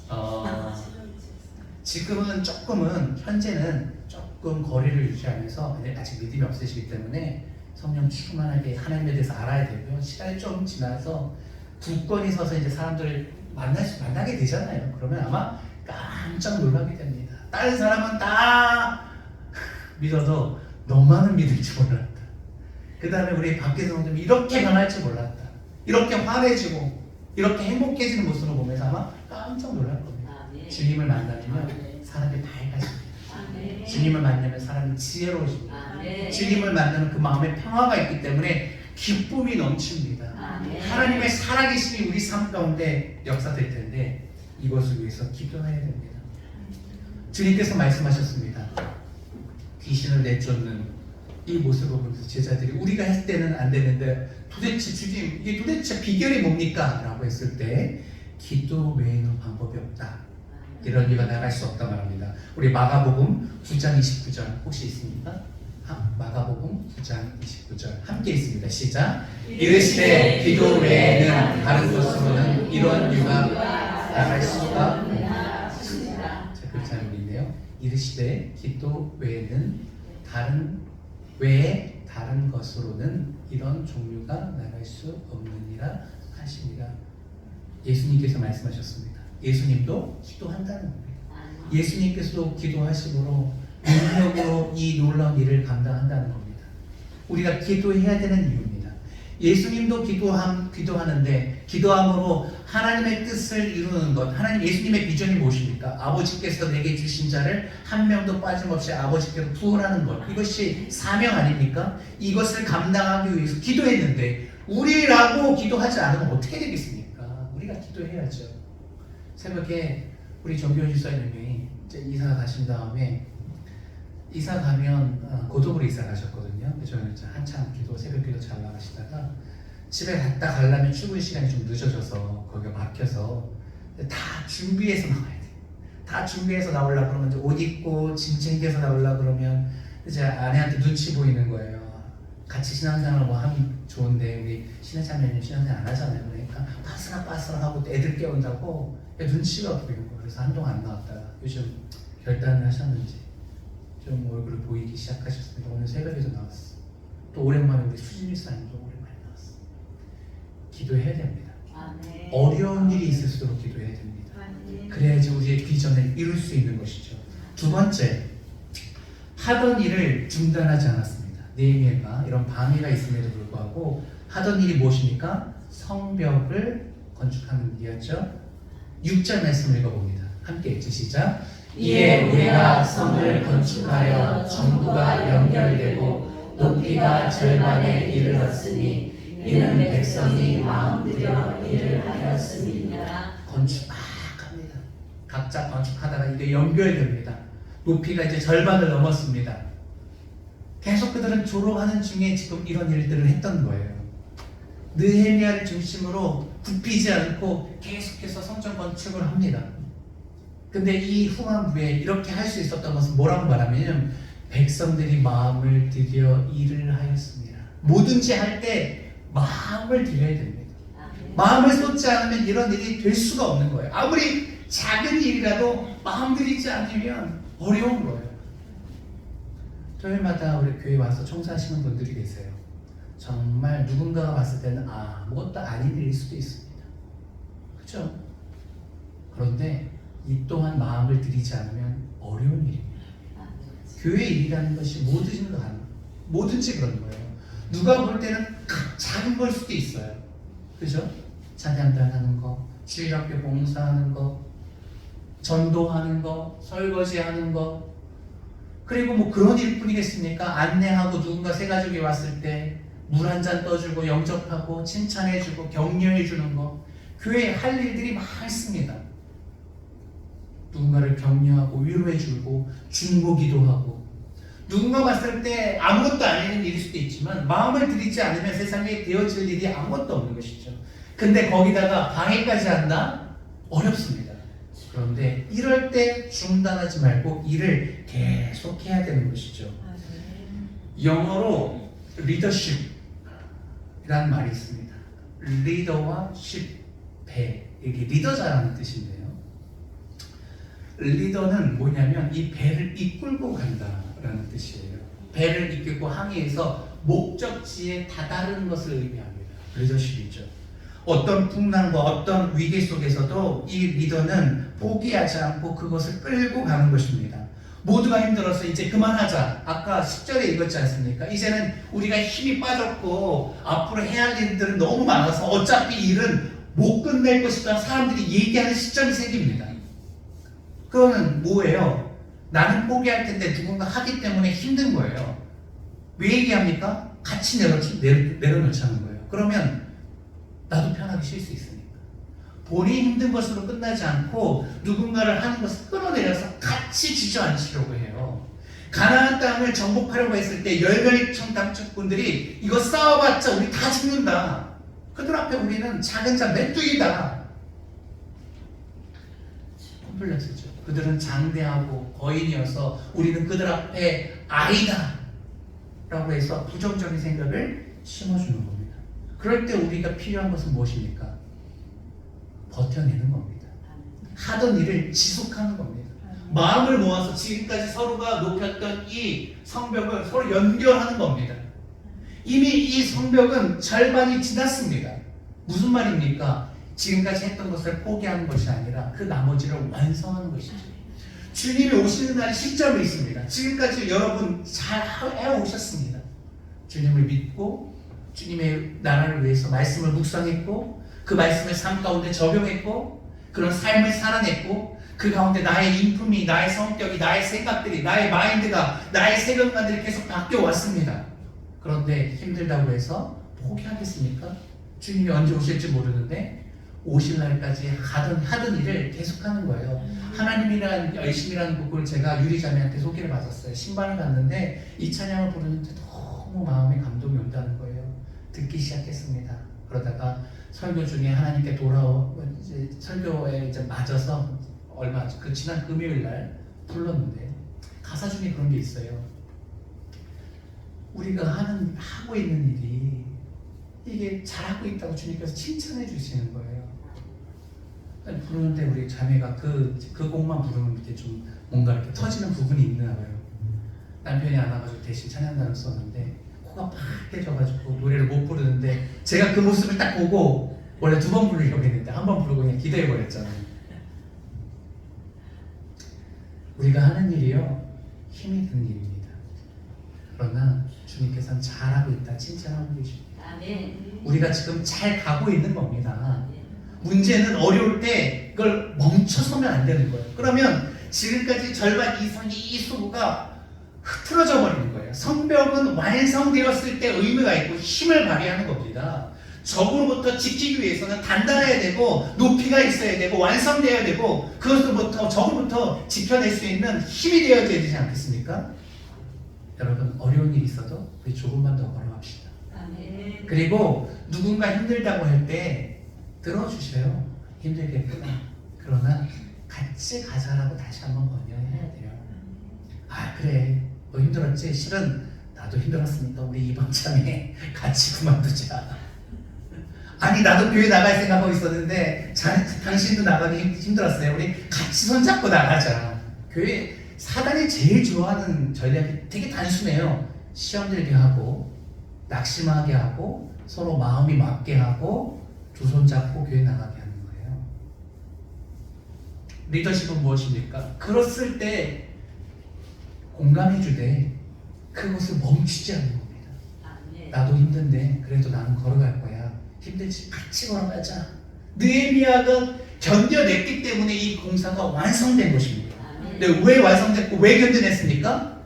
지금은 조금은 현재는 조금 거리를 유지하면서 아직 믿음이 없으시기 때문에 성령 충만하게 하나님에 대해서 알아야 되고요. 시간이 좀 지나서 굳건히 서서 이제 사람들을 만나게 되잖아요. 그러면 아마 깜짝 놀라게 됩니다. 다른 사람은 다 믿어도 너만은 믿을 줄 몰랐다. 그 다음에 우리 박기성 성도님이 이렇게 변할 줄 몰랐다. 이렇게 환해지고 이렇게 행복해지는 모습을 보면서 아마 깜짝 놀랄 겁니다. 주님을 만나면 사람이 밝아집니다. 주님을 만나면 사람이 지혜로워집니다. 주님을 만나면 그 마음에 평화가 있기 때문에 기쁨이 넘칩니다. 하나님의 살아계심이 우리 삶 가운데 역사될 텐데 이것을 위해서 기도해야 됩니다. 주님께서 말씀하셨습니다. 귀신을 내쫓는 이 모습을 보면서 제자들이 우리가 했을 때는 안 되는데 도대체 주님 이게 도대체 비결이 뭡니까? 라고 했을 때 기도 외에는 방법이 없다. 이런 이가 나갈 수 없다 말합니다. 우리 마가복음 9장 29절 혹시 있습니까? 마가복음 9장 29절 함께 있습니다. 시작. 이르시되 기도 외에는 다른 것으로는 이런 유가 나갈 수가 없다. 자, 그 잘못 있네요. 이르시되 기도 외에는 다른 것으로는 이런 종류가 나갈 수 없느니라 하시니라. 예수님께서 말씀하셨습니다. 예수님도 기도한다는 겁니다. 예수님께서도 기도하심으로 능력으로 이 놀라운 일을 감당한다는 겁니다. 우리가 기도해야 되는 이유입니다. 예수님도 기도하는데 기도함으로 하나님의 뜻을 이루는 것, 하나님 예수님의 비전이 무엇입니까? 아버지께서 내게 주신 자를 한 명도 빠짐없이 아버지께로 부어하는 것, 이것이 사명 아닙니까? 이것을 감당하기 위해서 기도했는데 우리라고 기도하지 않으면 어떻게 되겠습니까? 우리가 기도해야죠. 새벽에 우리 정교현 집사님이 이사 가신 다음에 이사 가면 고독으로 이사 가셨거든요. 저는 한참 새벽 기도 잘 나가시다가 집에 갔다 가려면 출근 시간이 좀 늦어져서 거기가 막혀서 다 준비해서 나와야 돼. 다 준비해서 나오려고 그러면 이제 옷 입고 짐 챙겨서 나오려고 그러면 이제 아내한테 눈치 보이는 거예요. 같이 신앙생활을 뭐 하면 좋은데 우리 신혜자매님 신앙생활 안 하잖아요. 그러니까 빠스락빠스락하고 애들 깨운다고 눈치가 보이는 거예요. 그래서 한동안 안 나왔다가 요즘 결단을 하셨는지 좀 얼굴을 보이기 시작하셨습니다. 오늘 새벽에도 나왔어. 또 오랜만에 우리 수진 일사님도 오랜만에 나왔어. 기도해야 됩니다. 어려운 일이 있을수록 기도해야 됩니다. 그래야지 우리의 비전을 이룰 수 있는 것이죠. 두 번째, 하던 일을 중단하지 않았습니다. 느헤미야가 이런 방해가 있음에도 불구하고 하던 일이 무엇입니까? 성벽을 건축하는 일이었죠. 6절 말씀 읽어봅니다. 함께 읽지 시작. 이에 우리가 성을 건축하여 전부가 연결되고 높이가 절반에 이르렀으니 이는 백성이 마음 들여 일을 하였음이니라. 건축 막 합니다. 각자 건축하다가 이게 연결됩니다. 높이가 이제 절반을 넘었습니다. 계속 그들은 졸업하는 중에 지금 이런 일들을 했던 거예요. 느헤미야를 중심으로 굽히지 않고 계속해서 성전 건축을 합니다. 근데 이 후반부에 이렇게 할 수 있었던 것은 뭐라고 말하면 백성들이 마음을 들여 일을 하였습니다. 뭐든지 할 때 마음을 들여야 됩니다. 마음을 쏟지 않으면 이런 일이 될 수가 없는 거예요. 아무리 작은 일이라도 마음 들이지 않으면 어려운 거예요. 토요일마다 우리 교회 와서 청소하시는 분들이 계세요. 정말 누군가가 봤을 때는 아무것도 아닌 일일 수도 있습니다. 그렇죠? 그런데 이 또한 마음을 들이지 않으면 어려운 일입니다. 교회 일이라는 것이 뭐든지 그런 거예요. 누가 볼 때는 작은 걸 수도 있어요. 그죠? 찬양단 하는 거, 주일학교 봉사하는 거, 전도하는 거, 설거지하는 거, 그리고 뭐 그런 일뿐이겠습니까? 안내하고 누군가 새 가족이 왔을 때 물 한 잔 떠주고 영접하고 칭찬해주고 격려해주는 거, 교회에 할 일들이 많습니다. 누군가를 격려하고 위로해주고 중보기도 하고, 누군가 봤을 때 아무것도 아닌 일일 수도 있지만 마음을 들이지 않으면 세상에 되어질 일이 아무것도 없는 것이죠. 근데 거기다가 방해까지 한다? 어렵습니다. 그런데 이럴 때 중단하지 말고 일을 계속 해야 되는 것이죠. 영어로 리더십이라는 말이 있습니다. 리더와 십, 배, 이게 리더자라는 뜻인데요. 리더는 뭐냐면 이 배를 이끌고 간다라는 뜻이에요. 배를 이끌고 항해해서 목적지에 다다르는 것을 의미합니다. 리더십이죠. 어떤 풍랑과 어떤 위기 속에서도 이 리더는 포기하지 않고 그것을 끌고 가는 것입니다. 모두가 힘들어서 이제 그만하자. 아까 10절에 읽었지 않습니까? 이제는 우리가 힘이 빠졌고 앞으로 해야 할 일들은 너무 많아서 어차피 일은 못 끝낼 것이다. 사람들이 얘기하는 시점이 생깁니다. 그거는 뭐예요? 나는 포기할 텐데 누군가 하기 때문에 힘든 거예요. 왜 얘기합니까? 같이 내려놓자는 거예요. 그러면 나도 편하게 쉴 수 있으니까. 본인이 힘든 것으로 끝나지 않고 누군가를 하는 것을 끌어내려서 같이 주저앉히려고 해요. 가나안 땅을 정복하려고 했을 때 10명의 청당적분들이 이거 싸워봤자 우리 다 죽는다. 그들 앞에 우리는 작은 자 메뚜기다. 콤플렉스죠. 그들은 장대하고 거인이어서 우리는 그들 앞에 아이다 라고 해서 부정적인 생각을 심어주는 겁니다. 그럴 때 우리가 필요한 것은 무엇입니까? 버텨내는 겁니다. 하던 일을 지속하는 겁니다. 마음을 모아서 지금까지 서로가 높였던 이 성벽을 서로 연결하는 겁니다. 이미 이 성벽은 절반이 지났습니다. 무슨 말입니까? 지금까지 했던 것을 포기하는 것이 아니라 그 나머지를 완성하는 것이죠. 주님이 오시는 날이 시점이 있습니다. 지금까지 여러분 잘 해오셨습니다. 주님을 믿고 주님의 나라를 위해서 말씀을 묵상했고 그 말씀을 삶 가운데 적용했고 그런 삶을 살아냈고 그 가운데 나의 인품이, 나의 성격이, 나의 생각들이, 나의 마인드가, 나의 세계관들이 계속 바뀌어 왔습니다. 그런데 힘들다고 해서 포기하겠습니까? 주님이 언제 오실지 모르는데 오실 날까지 하던 일을 계속하는 거예요. 하나님이란 열심이라는 곡을 제가 유리자매한테 소개를 받았어요. 신방을 갔는데 이 찬양을 부르는데 너무 마음에 감동이 온다는 거예요. 듣기 시작했습니다. 그러다가 설교 중에 하나님께 이제 설교에 이제 맞아서 그 지난 금요일 날 불렀는데 가사 중에 그런 게 있어요. 우리가 하고 있는 일이 이게 잘하고 있다고 주님께서 칭찬해 주시는 거예요. 부르는데 우리 자매가 그 곡만 부르면 이렇게 좀 뭔가 이렇게 터지는 부분이 있나 봐요. 남편이 안 와가지고 대신 찬양단을 썼는데 코가 팍해져가지고 노래를 못 부르는데 제가 그 모습을 딱 보고 원래 2번 부르려고 했는데 한 번 부르고 그냥 기도해버렸잖아요. 우리가 하는 일이요 힘이 드는 일입니다. 그러나 주님께서는 잘하고 있다 칭찬하고 계십니다. 우리가 지금 잘 가고 있는 겁니다. 문제는 어려울 때 그걸 멈춰서면 안 되는 거예요. 그러면 지금까지 절반 이상의 이 수고가 흐트러져 버리는 거예요. 성벽은 완성되었을 때 의미가 있고 힘을 발휘하는 겁니다. 적으로부터 지키기 위해서는 단단해야 되고 높이가 있어야 되고 완성되어야 되고 그것으로부터 적으로부터 지켜낼 수 있는 힘이 되어야 되지 않겠습니까? 여러분 어려운 일이 있어도 우리 조금만 더 걸어갑시다. 그리고 누군가 힘들다고 할 때 들어주세요. 힘들겠구나. 그러나 같이 가자라고 다시 한번 권유해야 돼요. 아 그래 너 힘들었지? 실은 나도 힘들었으니까 우리 이번 참에 같이 그만두자. 아니 나도 교회 나갈 생각하고 있었는데 당신도 나가기 힘들었어요. 우리 같이 손잡고 나가자. 교회 사단이 제일 좋아하는 전략이 되게 단순해요. 시험 들게 하고 낙심하게 하고 서로 마음이 맞게 하고 두 손 잡고 교회 나가게 하는 거예요. 리더십은 무엇입니까? 그랬을 때 공감해 주되 그것을 멈추지 않는 겁니다. 나도 힘든데 그래도 나는 걸어갈 거야. 힘들지 같이 걸어가자. 느헤미야가 견뎌냈기 때문에 이 공사가 완성된 것입니다. 근데 왜 완성됐고 왜 견뎌냈습니까?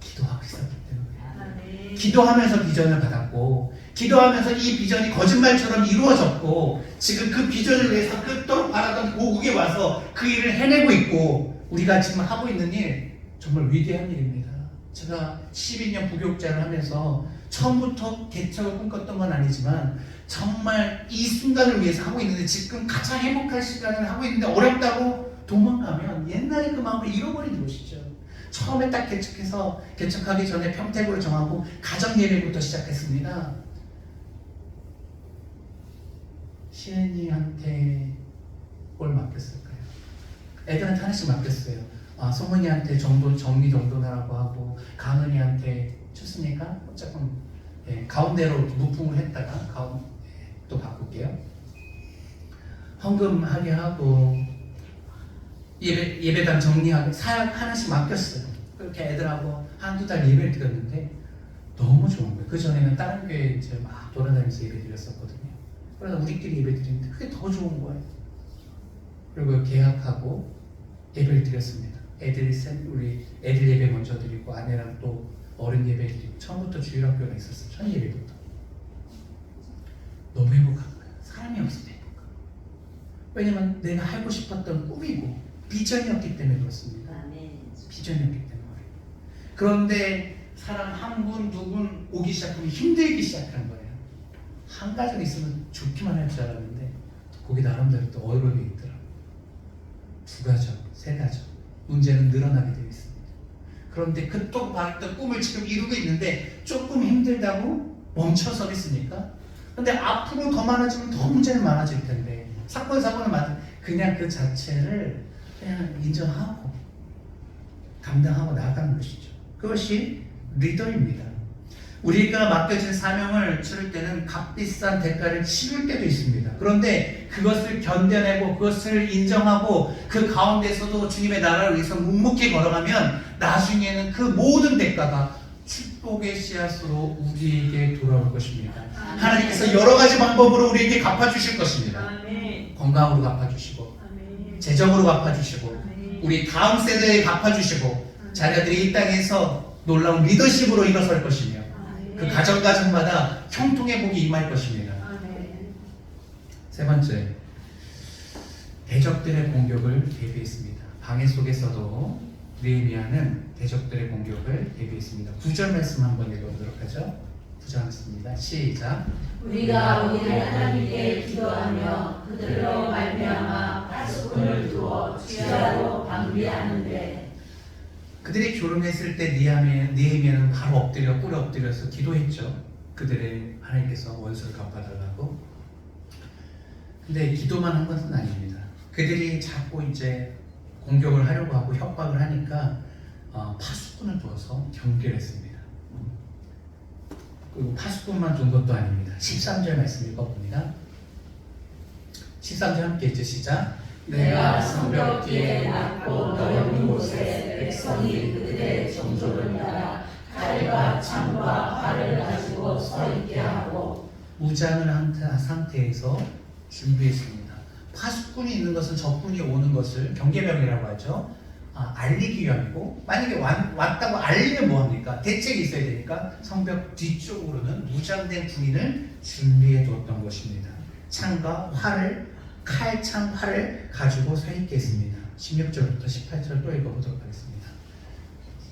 기도하고 있었기 때문에. 기도하면서 비전을 받았고 기도하면서 이 비전이 거짓말처럼 이루어졌고 지금 그 비전을 위해서 그토록 바라던 고국에 와서 그 일을 해내고 있고 우리가 지금 하고 있는 일 정말 위대한 일입니다. 제가 12년 부교육자를 하면서 처음부터 개척을 꿈꿨던 건 아니지만 정말 이 순간을 위해서 하고 있는데 지금 가장 행복한 시간을 하고 있는데 어렵다고 도망가면 옛날의 그 마음을 잃어버리는 것이죠. 처음에 딱 개척하기 전에 평택으로 정하고 가정 예배부터 시작했습니다. 시은이한테 뭘 맡겼을까요? 애들한테 하나씩 맡겼어요. 소문이한테 정리 정돈하라고 하고 강은이한테 쳤으니까 조금 가운데로 무풍을 했다가 또 바꿀게요. 헌금하게 하고 예배당 정리하고 사역 하나씩 맡겼어요. 그렇게 애들하고 한두 달 예배를 드렸는데 너무 좋은 거예요. 그 전에는 다른 교회 이제 막 돌아다니면서 예배 드렸었거든요. 그래서 우리끼리 예배 드리는데 그게 더 좋은 거예요. 그리고 계약하고 예배를 드렸습니다. 우리 애들 예배 먼저 드리고 아내랑 또 어른 예배 드리고 처음부터 주일학교가 있었어요. 첫 예배부터. 너무 행복한 거예요. 사람이 없으면 행복한 거예요. 왜냐면 내가 하고 싶었던 꿈이고 비전이었기 때문에 그렇습니다. 비전이었기 때문에. 그런데 사람 한 분, 두 분 오기 시작하면 힘들기 시작한 거예요. 한 가정 있으면 좋기만 할 줄 알았는데 거기 나름대로 또 어려움이 있더라고요. 두 가정, 세 가정. 문제는 늘어나게 되어 있습니다. 그런데 그 또 봤던 꿈을 지금 이루고 있는데 조금 힘들다고 멈춰서 있으니까 근데 앞으로 더 많아지면 더 문제는 많아질 텐데 사건은 그냥 그 자체를 그냥 인정하고 감당하고 나아가는 것이죠. 그것이 리더입니다. 우리가 맡겨진 사명을 치를 때는 값비싼 대가를 치를 때도 있습니다. 그런데 그것을 견뎌내고 그것을 인정하고 그 가운데서도 주님의 나라를 위해서 묵묵히 걸어가면 나중에는 그 모든 대가가 축복의 씨앗으로 우리에게 돌아올 것입니다. 하나님께서 여러 가지 방법으로 우리에게 갚아주실 것입니다. 건강으로 갚아주시고 재정으로 갚아주시고 우리 다음 세대에 갚아주시고 자녀들이 이 땅에서 놀라운 리더십으로 일어설 것이며 그 가정마다 형통의 복이 임할 것입니다. 세 번째, 대적들의 공격을 대비했습니다. 방해 속에서도 느헤미야는 대적들의 공격을 대비했습니다. 9절 말씀 한번 읽어보도록 하죠. 9절 말씀입니다. 시작. 우리가 우리를 하나님께 기도하며 그들로 말미암아 파수꾼을 두어 주야로 방비하는데 그들이 조롱했을 때 느헤미야는 바로 엎드려 꿇어 엎드려서 기도했죠. 그들의 하나님께서 원수를 갚아달라고. 근데 기도만 한 것은 아닙니다. 그들이 자꾸 이제 공격을 하려고 하고 협박을 하니까 파수꾼을 두어서 경계했습니다. 그리고 파수꾼만 둔 것도 아닙니다. 13절 말씀 읽어봅니다. 13절 함께 읽죠. 시작. 내가 성벽 뒤에 낮고 넓은 곳에 백성이 그들의 정조를 따라 칼과 창과 활을 가지고 서 있게 하고 무장을 한 상태에서 준비했습니다. 파수꾼이 있는 것은 적군이 오는 것을 경계병이라고 하죠. 알리기 위함이고 만약에 왔다고 알리면 뭐합니까? 대책이 있어야 되니까 성벽 뒤쪽으로는 무장된 군인을 준비해 두었던 것입니다. 창과 활을 칼창 활을 가지고 서 있겠습니다. 16절부터 18절 또 읽어보도록 하겠습니다.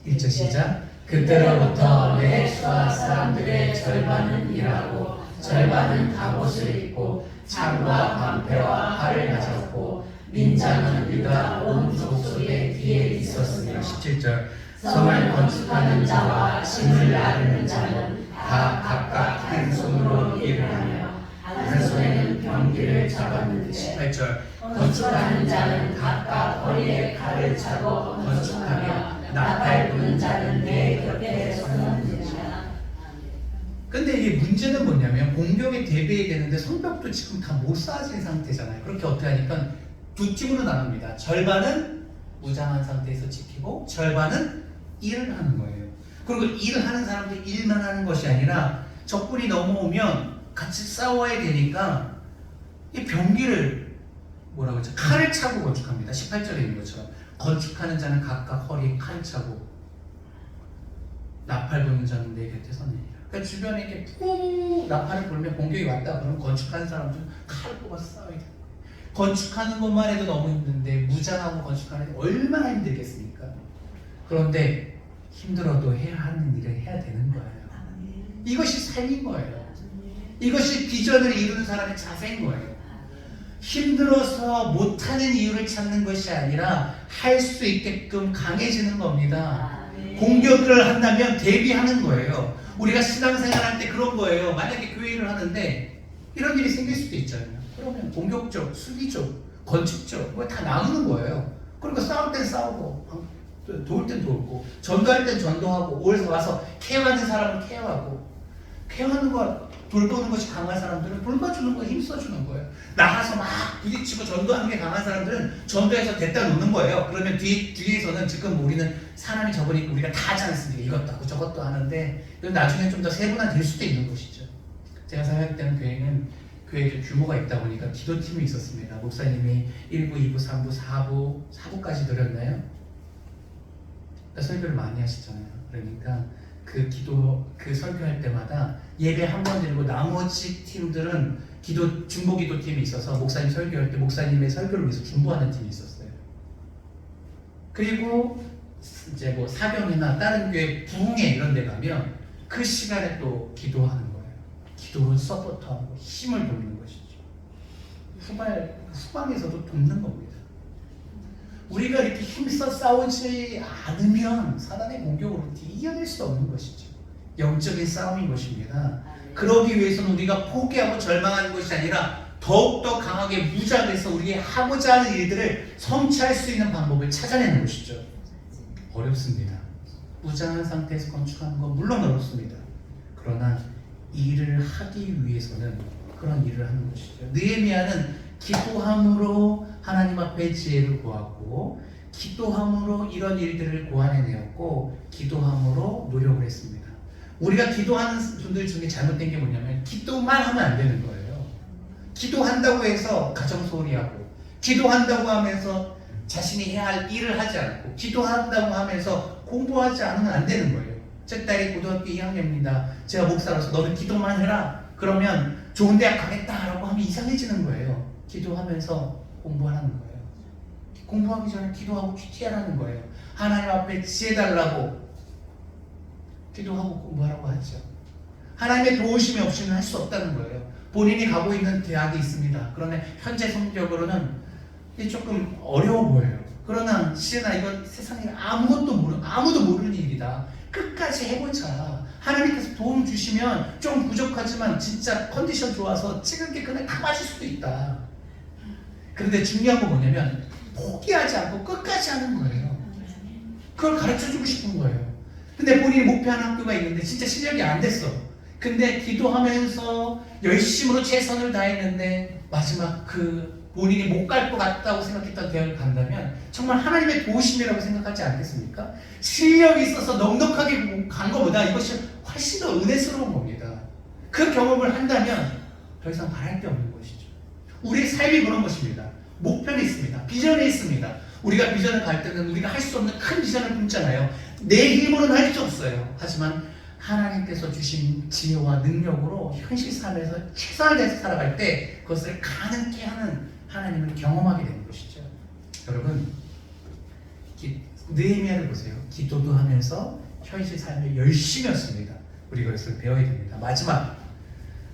1절 시작. 그때로부터 레수아 사람들의 절반은 일하고 절반은 갑옷을 입고 창과 방패와 활을 가졌고 민장은 유다 온 족속의 뒤에 있었으며 17절 성을 건축하는 자와 짐을 나르는 자는 다 각각 한 손으로 일을 하며 한 손에는 병기를 잡았는데 18절 건축하는 자는 각각 허리에 칼을 차고 건축하며 나팔 부는 자는 내 곁에 서는지라. 근데 이게 문제는 뭐냐면 공격에 대비해야 되는데 성벽도 지금 다 못 쌓아진 상태잖아요. 그렇게 어떻게 하니까 두 팀으로 나눕니다. 절반은 무장한 상태에서 지키고 절반은 일을 하는 거예요. 그리고 일을 하는 사람들 일만 하는 것이 아니라 적군이 넘어오면 같이 싸워야 되니까 이 병기를 뭐라고 하죠? 칼을 차고 건축합니다. 18절에 있는 것처럼 건축하는 자는 각각 허리에 칼을 차고 나팔 부는 자는 내 곁에 서느니라. 그러니까 주변에 이렇게 푹 나팔을 불면 공격이 왔다 그러면 건축하는 사람들은 칼을 뽑아서 싸워야 돼요. 건축하는 것만 해도 너무 힘든데 무장하고 건축하는 게 얼마나 힘들겠습니까? 그런데 힘들어도 해야 하는 일을 해야 되는 거예요. 이것이 삶인 거예요. 이것이 비전을 이루는 사람의 자세인 거예요. 힘들어서 못하는 이유를 찾는 것이 아니라 할 수 있게끔 강해지는 겁니다. 공격을 한다면 대비하는 거예요. 우리가 신앙생활할 때 그런 거예요. 만약에 교회를 하는데 이런 일이 생길 수도 있잖아요. 그러면 공격적, 수비적, 건축적 그거 다 나누는 거예요. 그리고 싸울 땐 싸우고 도울 땐 돕고 전도할 땐 전도하고 와서 케어하는 사람은 케어하고 케어하는 거 돌보는 것이 강한 사람들은 돌봐주는 거에 힘써주는 거예요. 나가서 막 부딪히고 전도하는 게 강한 사람들은 전도해서 됐다 놓는 거예요. 그러면 뒤에서는 지금 우리는 사람이 적으니까 우리가 다 하지 않습니까? 이것도 하고 저것도 하는데 나중에 좀 더 세분화될 수도 있는 것이죠. 제가 사역했던 교회는 교회 규모가 있다 보니까 기도팀이 있었습니다. 목사님이 1부, 2부, 3부, 4부까지 드렸나요? 설교를 많이 하시잖아요. 그러니까 그 설교할 때마다 예배 한 번 드리고 나머지 팀들은 중보 기도 팀이 있어서 목사님 설교할 때 목사님의 설교를 위해서 중보하는 팀이 있었어요. 그리고 이제 뭐 사경이나 다른 교회 부흥회 이런 데 가면 그 시간에 또 기도하는 거예요. 기도로 서포트하고 힘을 돕는 것이죠. 후방에서도 돕는 겁니다. 우리가 이렇게 힘써 싸우지 않으면 사단의 공격으로 이겨낼 수 없는 것이죠. 영적인 싸움인 것입니다. 그러기 위해서는 우리가 포기하고 절망하는 것이 아니라 더욱더 강하게 무장해서 우리가 하고자 하는 일들을 성취할 수 있는 방법을 찾아내는 것이죠. 어렵습니다. 무장한 상태에서 건축하는 건 물론 어렵습니다. 그러나 일을 하기 위해서는 그런 일을 하는 것이죠. 느헤미야는 기도함으로 하나님 앞에 지혜를 구하고 기도함으로 이런 일들을 고안해내었고 기도함으로 노력을 했습니다. 우리가 기도하는 분들 중에 잘못된 게 뭐냐면 기도만 하면 안 되는 거예요. 기도한다고 해서 가정소홀히하고 기도한다고 하면서 자신이 해야 할 일을 하지 않고 기도한다고 하면서 공부하지 않으면 안 되는 거예요. 제 딸이 고등학교 2학년입니다. 제가 목사로서 너는 기도만 해라. 그러면 좋은 대학 가겠다라고 하면 이상해지는 거예요. 기도하면서 공부하라는 거예요. 공부하기 전에 기도하고 큐티하라는 거예요. 하나님 앞에 지혜 달라고 기도하고 공부하라고 하죠. 하나님의 도우심이 없이는 할 수 없다는 거예요. 본인이 가고 있는 대학이 있습니다. 그러면 현재 성적으로는 조금 어려워 보여요. 그러나 시은아 이건 세상에 아무도 모르는 일이다. 끝까지 해보자. 하나님께서 도움 주시면 좀 부족하지만 진짜 컨디션 좋아서 찍은 게 그날 다 맞을 수도 있다. 그런데 중요한 건 뭐냐면 포기하지 않고 끝까지 하는 거예요. 그걸 가르쳐주고 싶은 거예요. 근데 본인이 목표하는 학교가 있는데 진짜 실력이 안 됐어. 근데 기도하면서 열심으로 최선을 다했는데 마지막 본인이 못 갈 것 같다고 생각했던 대학을 간다면 정말 하나님의 도우심이라고 생각하지 않겠습니까? 실력이 있어서 넉넉하게 간 것보다 이것이 훨씬 더 은혜스러운 겁니다. 그 경험을 한다면 더 이상 바랄 게 없는 것이죠. 우리의 삶이 그런 것입니다. 목표는 있습니다. 비전이 있습니다. 우리가 비전을 갈 때는 우리가 할 수 없는 큰 비전을 품잖아요. 내 힘으로는 할 수 없어요. 하지만 하나님께서 주신 지혜와 능력으로 현실 삶에서 최선을 다해서 살아갈 때 그것을 가능케 하는 하나님을 경험하게 되는 것이죠. 여러분, 느헤미야를 보세요. 기도도 하면서 현실 삶을 열심히 했습니다. 우리가 그것을 배워야 됩니다. 마지막,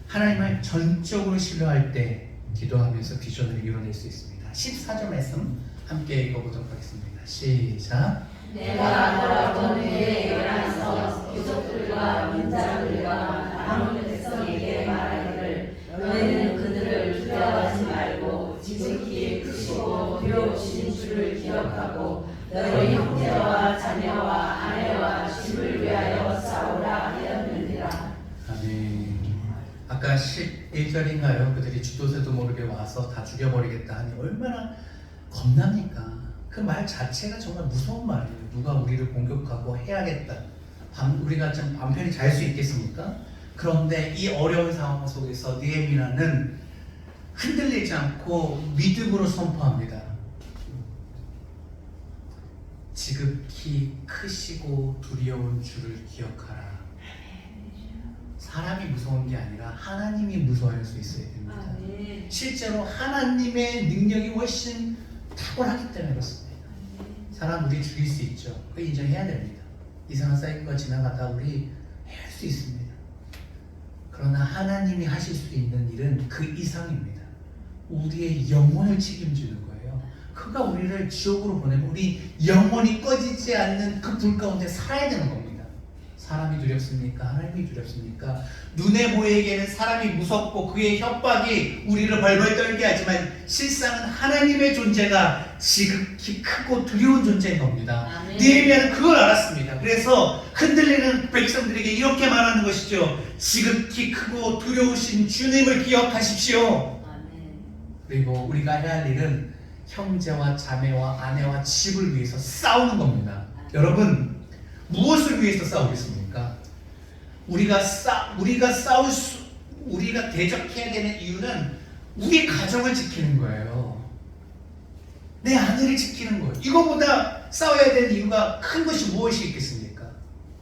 하나님을 전적으로 신뢰할 때 기도하면서 비전을 이뤄낼 수 있습니다. 14절 말씀 함께 읽어보도록 하겠습니다. 시작. 내가 너라고 내 열한서 귀족들과 민자들과 남은 백성에게 말하기를 너희는 그들을 두려워하지 말고 지극히 크시고 두려우신 주를 기억하고 너희 형제와 자녀와 아내와 집을 위하여 싸우라 하였느니라. 아멘. 아까 11절인가요? 그들이 주도세도 모르게 와서 다 죽여버리겠다 하니 얼마나 겁납니까? 그 말 자체가 정말 무서운 말이에요. 누가 우리를 공격하고 해야겠다. 우리가 좀 밤 편히 잘 수 있겠습니까? 그런데 이 어려운 상황 속에서 느헤미야는 흔들리지 않고 믿음으로 선포합니다. 지극히 크시고 두려운 주를 기억하라. 사람이 무서운 게 아니라 하나님이 무서워할 수 있어야 됩니다. 아멘. 실제로 하나님의 능력이 훨씬 탁월하기 때문에 그렇습니다. 사람 우리 죽일 수 있죠. 그거 인정해야 됩니다. 이상한 사이클과 지나가다 우리 할 수 있습니다. 그러나 하나님이 하실 수 있는 일은 그 이상입니다. 우리의 영혼을 책임지는 거예요. 그가 우리를 지옥으로 보내면 우리 영혼이 꺼지지 않는 그 불 가운데 살아야 되는 겁니다. 사람이 두렵습니까? 하나님이 두렵습니까? 눈에 보이기에는 사람이 무섭고 그의 협박이 우리를 벌벌 떨게 하지만 실상은 하나님의 존재가 지극히 크고 두려운 존재인 겁니다. 아멘. 느헤미야는 그걸 알았습니다. 그래서 흔들리는 백성들에게 이렇게 말하는 것이죠. 지극히 크고 두려우신 주님을 기억하십시오. 아멘. 그리고 우리가 해야 할 일은 형제와 자매와 아내와 집을 위해서 싸우는 겁니다. 여러분, 무엇을 위해서 싸우겠습니까? 우리가 대적해야 되는 이유는 우리 가정을 지키는 거예요. 내 아내를 지키는 거예요. 이거보다 싸워야 되는 이유가 큰 것이 무엇이 있겠습니까?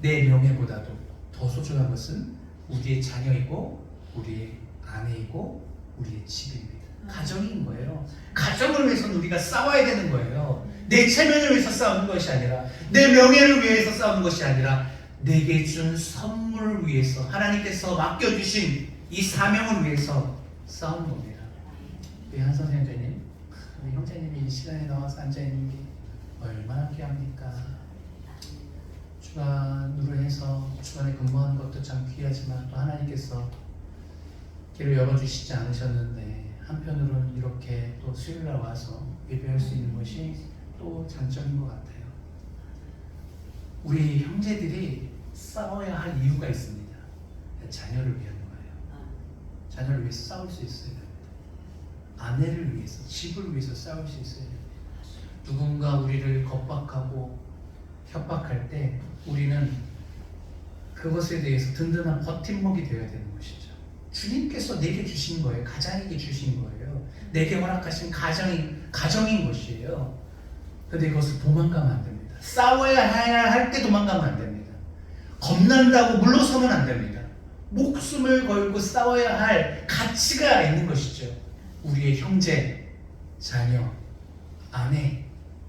내 명예보다도 더 소중한 것은 우리의 자녀이고 우리의 아내이고 우리의 집입니다. 가정인 거예요. 가정을 위해서는 우리가 싸워야 되는 거예요. 내 체면을 위해서 싸우는 것이 아니라 내 명예를 위해서 싸우는 것이 아니라 내게 준 선물을 위해서 하나님께서 맡겨주신 이 사명을 위해서 싸우는 겁니다. 우리 한선 형제님, 우리 형제님이 이 시간에 나와서 앉아있는 게 얼마나 귀합니까? 주간으로 해서 주간에 근무하는 것도 참 귀하지만 또 하나님께서 길을 열어주시지 않으셨는데 한편으로는 이렇게 또 수요일날 와서 예배할 수 있는 것이 또 장점인 것 같아요. 우리 형제들이 싸워야 할 이유가 있습니다. 자녀를 위한 거예요. 자녀를 위해서 싸울 수 있어야 됩니다. 아내를 위해서, 집을 위해서 싸울 수 있어야 됩니다. 누군가 우리를 겁박하고 협박할 때 우리는 그것에 대해서 든든한 버팀목이 되어야 되는 것이죠. 주님께서 내게 주신 거예요. 가장에게 주신 거예요. 내게 허락하신 가정인 것이에요. 그런데 그것을 도망가면 안 됩니다. 싸워야 할 때 도망가면 안 됩니다. 겁난다고 물러서면 안 됩니다. 목숨을 걸고 싸워야 할 가치가 있는 것이죠. 우리의 형제, 자녀, 아내,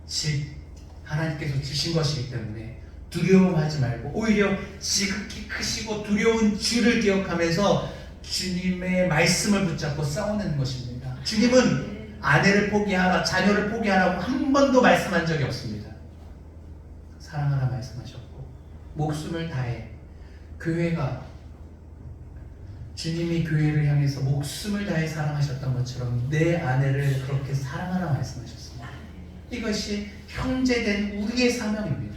집, 하나님께서 주신 것이기 때문에 두려움하지 말고 오히려 지극히 크시고 두려운 주를 기억하면서 주님의 말씀을 붙잡고 싸우는 것입니다. 주님은 아내를 포기하라, 자녀를 포기하라고 한 번도 말씀한 적이 없습니다. 사랑하라 말씀하셨고 목숨을 다해 교회가 주님이 교회를 향해서 목숨을 다해 사랑하셨던 것처럼 내 아내를 그렇게 사랑하라 말씀하셨습니다. 이것이 형제된 우리의 사명입니다.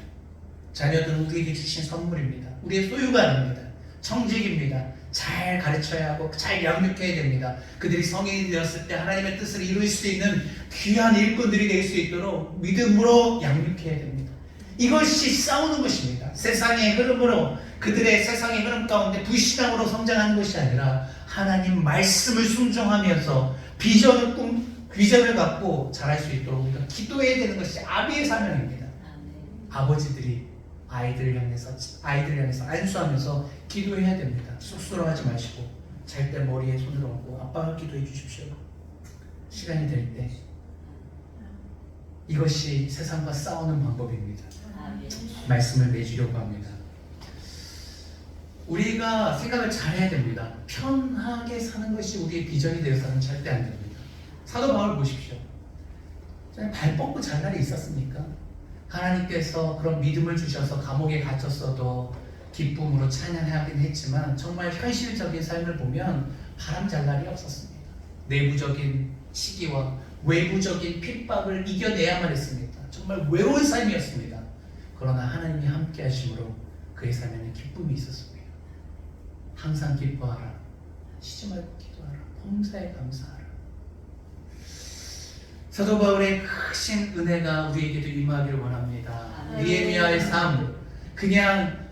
자녀들은 우리에게 주신 선물입니다. 우리의 소유가 아닙니다. 청직입니다. 잘 가르쳐야 하고 잘 양육해야 됩니다. 그들이 성인이 되었을 때 하나님의 뜻을 이룰 수 있는 귀한 일꾼들이 될 수 있도록 믿음으로 양육해야 됩니다. 이것이 싸우는 것입니다. 세상의 흐름으로 그들의 세상의 흐름 가운데 불신앙으로 성장하는 것이 아니라 하나님 말씀을 순종하면서 비전을 갖고 자랄 수 있도록 우리가 기도해야 되는 것이 아비의 사명입니다. 아버지들이 아이들을 향해서 안수하면서 기도해야 됩니다. 쑥스러워하지 마시고 잘 때 머리에 손을 얹고 아빠가 기도해 주십시오. 시간이 될 때 이것이 세상과 싸우는 방법입니다. 말씀을 맺으려고 합니다. 우리가 생각을 잘해야 됩니다. 편하게 사는 것이 우리의 비전이 되어서는 절대 안 됩니다. 사도 바울 보십시오. 발 뻗고 잘 날이 있었습니까? 하나님께서 그런 믿음을 주셔서 감옥에 갇혔어도 기쁨으로 찬양하긴 했지만 정말 현실적인 삶을 보면 바람 잘 날이 없었습니다. 내부적인 시기와 외부적인 핍박을 이겨내야만 했습니다. 정말 외로운 삶이었습니다. 그러나 하나님이 함께 하심으로 그의 삶에는 기쁨이 있었습니다. 항상 기뻐하라. 쉬지 말고 기도하라. 범사에 감사하라. 사도 바울의 크신 은혜가 우리에게도 임하기를 원합니다. 아멘. 느헤미야의 삶, 그냥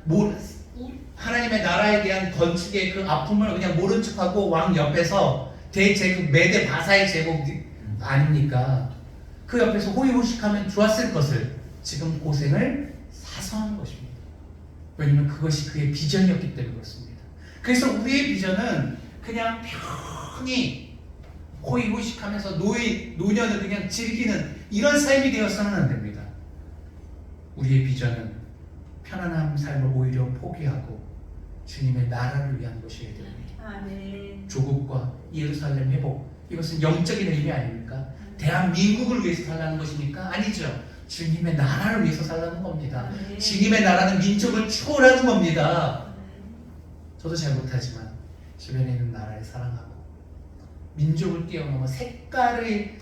하나님의 나라에 대한 건축의 그 아픔을 그냥 모른 척하고 왕 옆에서 대제국 메대 바사의 제국 아닙니까? 그 옆에서 호의호식하면 좋았을 것을 지금 고생을 사서하는 것입니다. 왜냐하면 그것이 그의 비전이었기 때문에 그렇습니다. 그래서 우리의 비전은 그냥 편히 호의호식하면서 노년을 그냥 즐기는 이런 삶이 되어서는 안 됩니다. 우리의 비전은 편안한 삶을 오히려 포기하고 주님의 나라를 위한 것이어야 됩니다. 아멘. 조국과 예루살렘 회복, 이것은 영적인 의미 아닙니까? 대한민국을 위해서 살라는 것입니까? 아니죠. 주님의 나라를 위해서 살라는 겁니다. 아멘. 주님의 나라는 민족을 초월하는 겁니다. 저도 잘 못하지만 주변에 있는 나라를 사랑하고 민족을 뛰어넘어 색깔을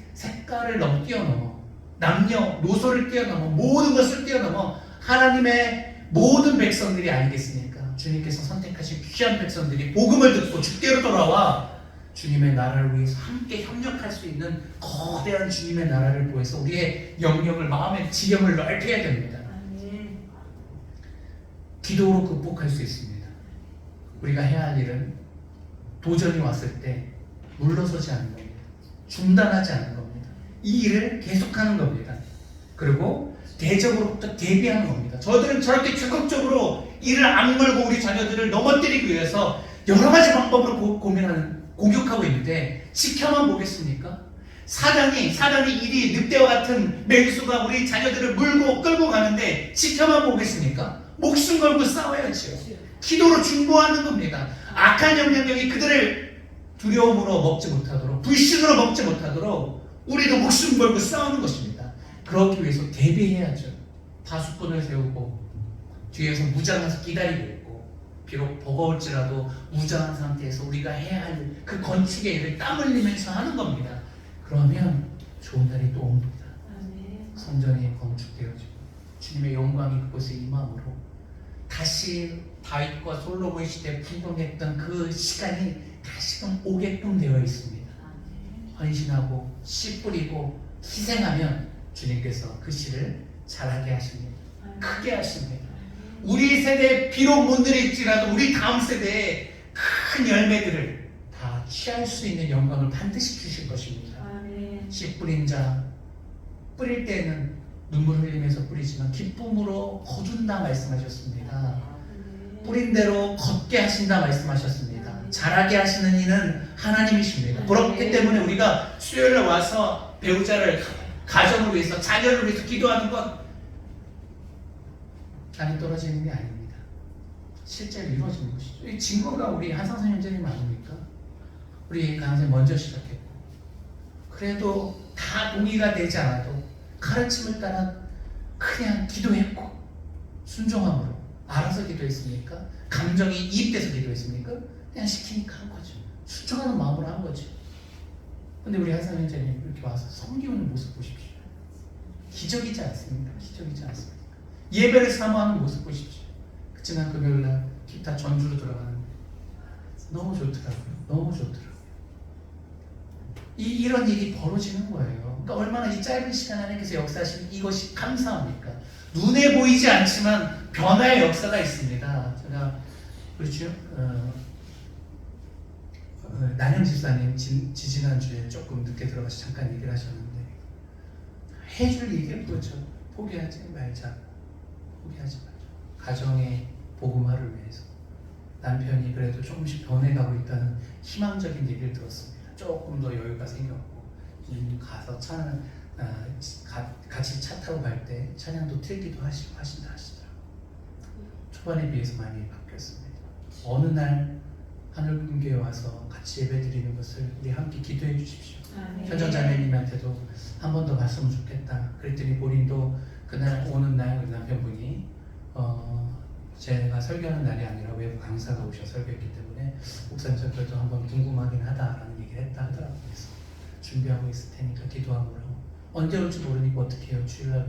뛰어넘어 남녀 노소를 뛰어넘어 모든 것을 뛰어넘어 하나님의 모든 백성들이 아니겠습니까? 주님께서 선택하신 귀한 백성들이 복음을 듣고 주께로 돌아와 주님의 나라를 위해서 함께 협력할 수 있는 거대한 주님의 나라를 보여서 우리의 영역을 마음의 지경을 넓혀야 됩니다. 아멘. 기도로 극복할 수 있습니다. 우리가 해야 할 일은 도전이 왔을 때 물러서지 않는 겁니다. 중단하지 않는 겁니다. 이 일을 계속하는 겁니다. 그리고 대적으로부터 대비하는 겁니다. 저들은 저렇게 적극적으로 이를 악물고 우리 자녀들을 넘어뜨리기 위해서 여러 가지 방법으로 공격하고 있는데 지켜만 보겠습니까? 사단이 일이 늑대와 같은 맹수가 우리 자녀들을 물고 끌고 가는데 지켜만 보겠습니까? 목숨 걸고 싸워야죠. 기도로 중보하는 겁니다. 악한 영향력이 그들을 두려움으로 먹지 못하도록, 불신으로 먹지 못하도록 우리도 목숨 걸고 싸우는 것입니다. 그러기 위해서 대비해야죠. 파수꾼을 세우고 뒤에서 무장해서 기다리고 있고, 비록 버거울지라도 무장한 상태에서 우리가 해야 할 그 건축의 일을 땀 흘리면서 하는 겁니다. 그러면 좋은 날이 또 옵니다. 아멘. 성전이 건축되어지고 주님의 영광이 그곳에 임함으로 다시 다윗과 솔로몬 시대에 풍성했던 그 시간이 다시금 오게끔 되어 있습니다. 헌신하고 씨 뿌리고 희생하면 주님께서 그 씨를 자라게 하십니다. 크게 하십니다. 우리 세대에 비록 못 누릴지라도 우리 다음 세대에 큰 열매들을 다 취할 수 있는 영광을 반드시 주실 것입니다. 아멘. 씨 뿌린 자, 뿌릴 때는 눈물 흘리면서 뿌리지만 기쁨으로 거둔다 말씀하셨습니다. 뿌린 대로 걷게 하신다 말씀하셨습니다. 자라게 하시는 이는 하나님이십니다. 그렇기 때문에 우리가 수요일에 와서 배우자를, 가정을 위해서, 자녀를 위해서 기도하는 것 땅에 떨어지는 게 아닙니다. 실제로 이루어지는 것이죠. 이 증거가 우리 한상선 형제님 아닙니까? 우리 강생 먼저 시작했고, 그래도 다 동의가 되지 않아도 가르침을 따라 그냥 기도했고, 순종함으로 알아서 기도했습니까? 감정이 이입돼서 기도했습니까? 그냥 시키니까 한 거죠. 순종하는 마음으로 한 거죠. 근데 우리 한상 형제님 이렇게 와서 섬기는 모습 보십시오. 기적이지 않습니까? 기적이지 않습니까? 예배를 사모하는 모습 보십시오. 그치만 금요일날 기타 전주로 들어가는데 너무 좋더라고요. 너무 좋더라고요. 이런 일이 벌어지는 거예요. 그러니까 얼마나 이 짧은 시간 안에 계속 역사하시는 이것이 감사합니까? 눈에 보이지 않지만 변화의 역사가 있습니다. 제가 그렇죠. 난영 집사님 지지난주에 조금 늦게 들어가서 잠깐 얘기를 하셨는데 해줄 얘기를 그렇죠. 포기하지 말자. 가정의 복음화를 위해서 남편이 그래도 조금씩 변해가고 있다는 희망적인 얘기를 들었습니다. 조금 더 여유가 생겼고 가서 같이 차 타고 갈 때 찬양도 틀기도 하신다 하시더라고요. 초반에 비해서 많이 바뀌었습니다. 어느 날 하늘금교에 와서 같이 예배드리는 것을 우리 함께 기도해 주십시오. 현정자매님한테도 한 번 더 봤으면 좋겠다. 그랬더니 본인도 그날 오는 날 우리 남편분이 제가 설교하는 날이 아니라 외부 강사가 오셔 설교했기 때문에 목사님 설교도 한번 궁금하긴 하다라는 얘기를 했다 하더라고요. 그래서 준비하고 있을 테니까 기도함으로 언제 올지 모르니까 어떻게 해요. 주일날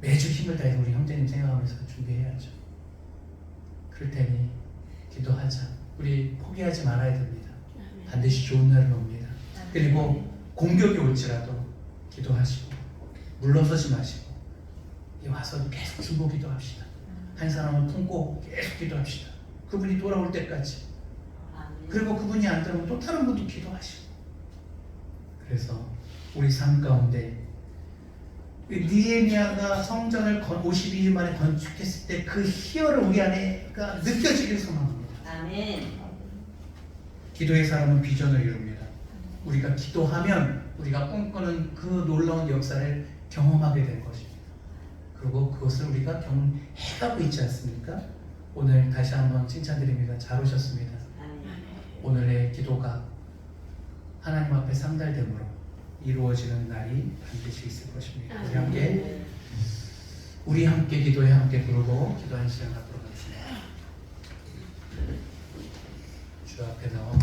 매주 힘을 다해서 우리 형제님 생각하면서 준비해야죠. 그럴 테니 기도하자. 우리 포기하지 말아야 됩니다. 반드시 좋은 날은 옵니다. 그리고 공격이 올지라도 기도하시고 물러서지 마시고 와서 계속 주고 기도합시다. 한 사람을 품고 계속 기도합시다. 그분이 돌아올 때까지. 그리고 그분이 안 들어오면 또 다른 분도 기도하시고. 그래서 우리 삶 가운데 느헤미야가 성전을 52일 만에 건축했을 때 그 희열을 우리 안에가 느껴지길 소망합니다. 아멘. 기도의 사람은 비전을 이룹니다. 우리가 기도하면 우리가 꿈꾸는 그 놀라운 역사를 경험하게 된 것입니다. 그리고 그것을 우리가 경험해가고 있지 않습니까? 오늘 다시 한번 칭찬드립니다. 잘 오셨습니다. 아멘. 오늘의 기도가 하나님 앞에 상달됨으로 이루어지는 날이 반드시 있을 것입니다. 우리 함께 기도에 함께 부르고 기도하는 시간 갖도록 하겠습니다. 주 앞에 나와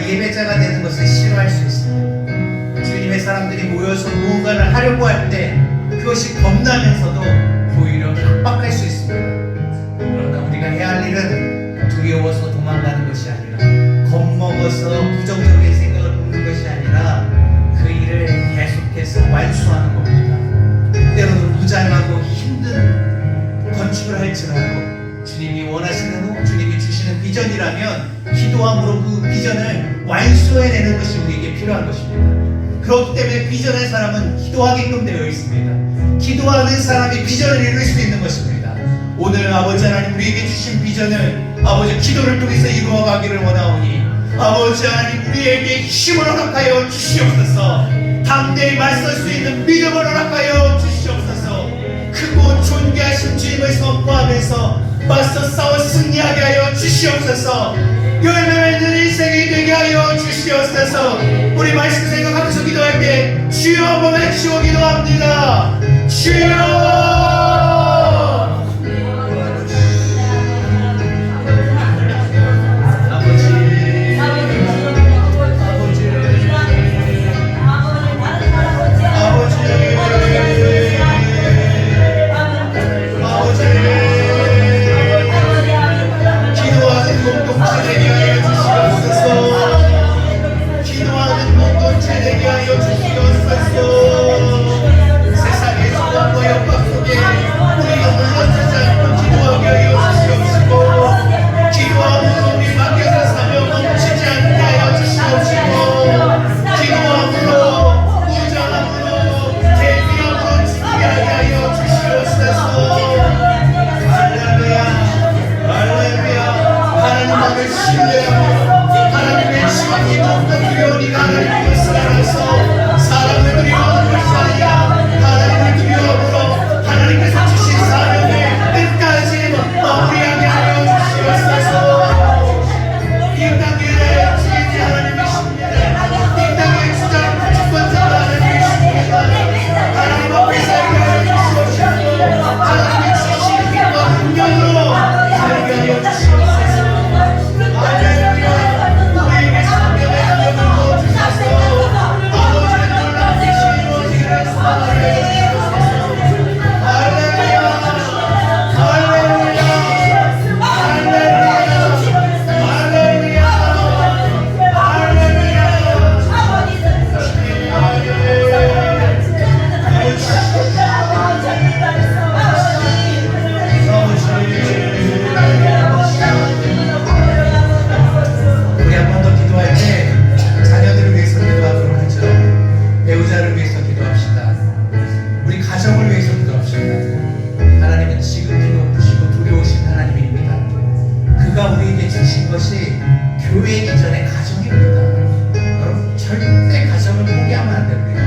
예배자가 되는 것을 싫어할 수 있습니다. 주님의 사람들이 모여서 무언가를 하려고 할 때 그것이 겁나면서도 오히려 협박할 수 있습니다. 그러나 우리가 해야 할 일은 두려워서 도망가는 것이 아니라 겁먹어서 부정적인 생각을 품는 것이 아니라 그 일을 계속해서 완수하는 겁니다. 때로는 무장하고 힘든 건축을 할지라도 주님이 원하시는 주님이 주시는 비전이라면 기도함으로 그 비전을 완수해내는 것이 우리에게 필요한 것입니다. 그렇기 때문에 비전의 사람은 기도하게끔 되어 있습니다. 기도하는 사람이 비전을 이룰 수 있는 것입니다. 오늘 아버지 하나님 우리에게 주신 비전을 아버지 기도를 통해서 이루어가기를 원하오니 아버지 하나님 우리에게 힘을 허락하여 주시옵소서. 담대히 맞설 수 있는 믿음을 허락하여 주시옵소서. 크고 존귀하신 주님을 선포하면서 맞서 싸워 승리하게 하여 주시옵소서. 열매 맺는 인생이 되게 하여 주시옵소서. 우리 말씀 생각하면서 기도할 때 주여 한번 외치고 기도합니다. 주여. 아버지 주신 것이 교회 이전의 가정입니다. 여러분 절대 가정을 포기하면 안 됩니다.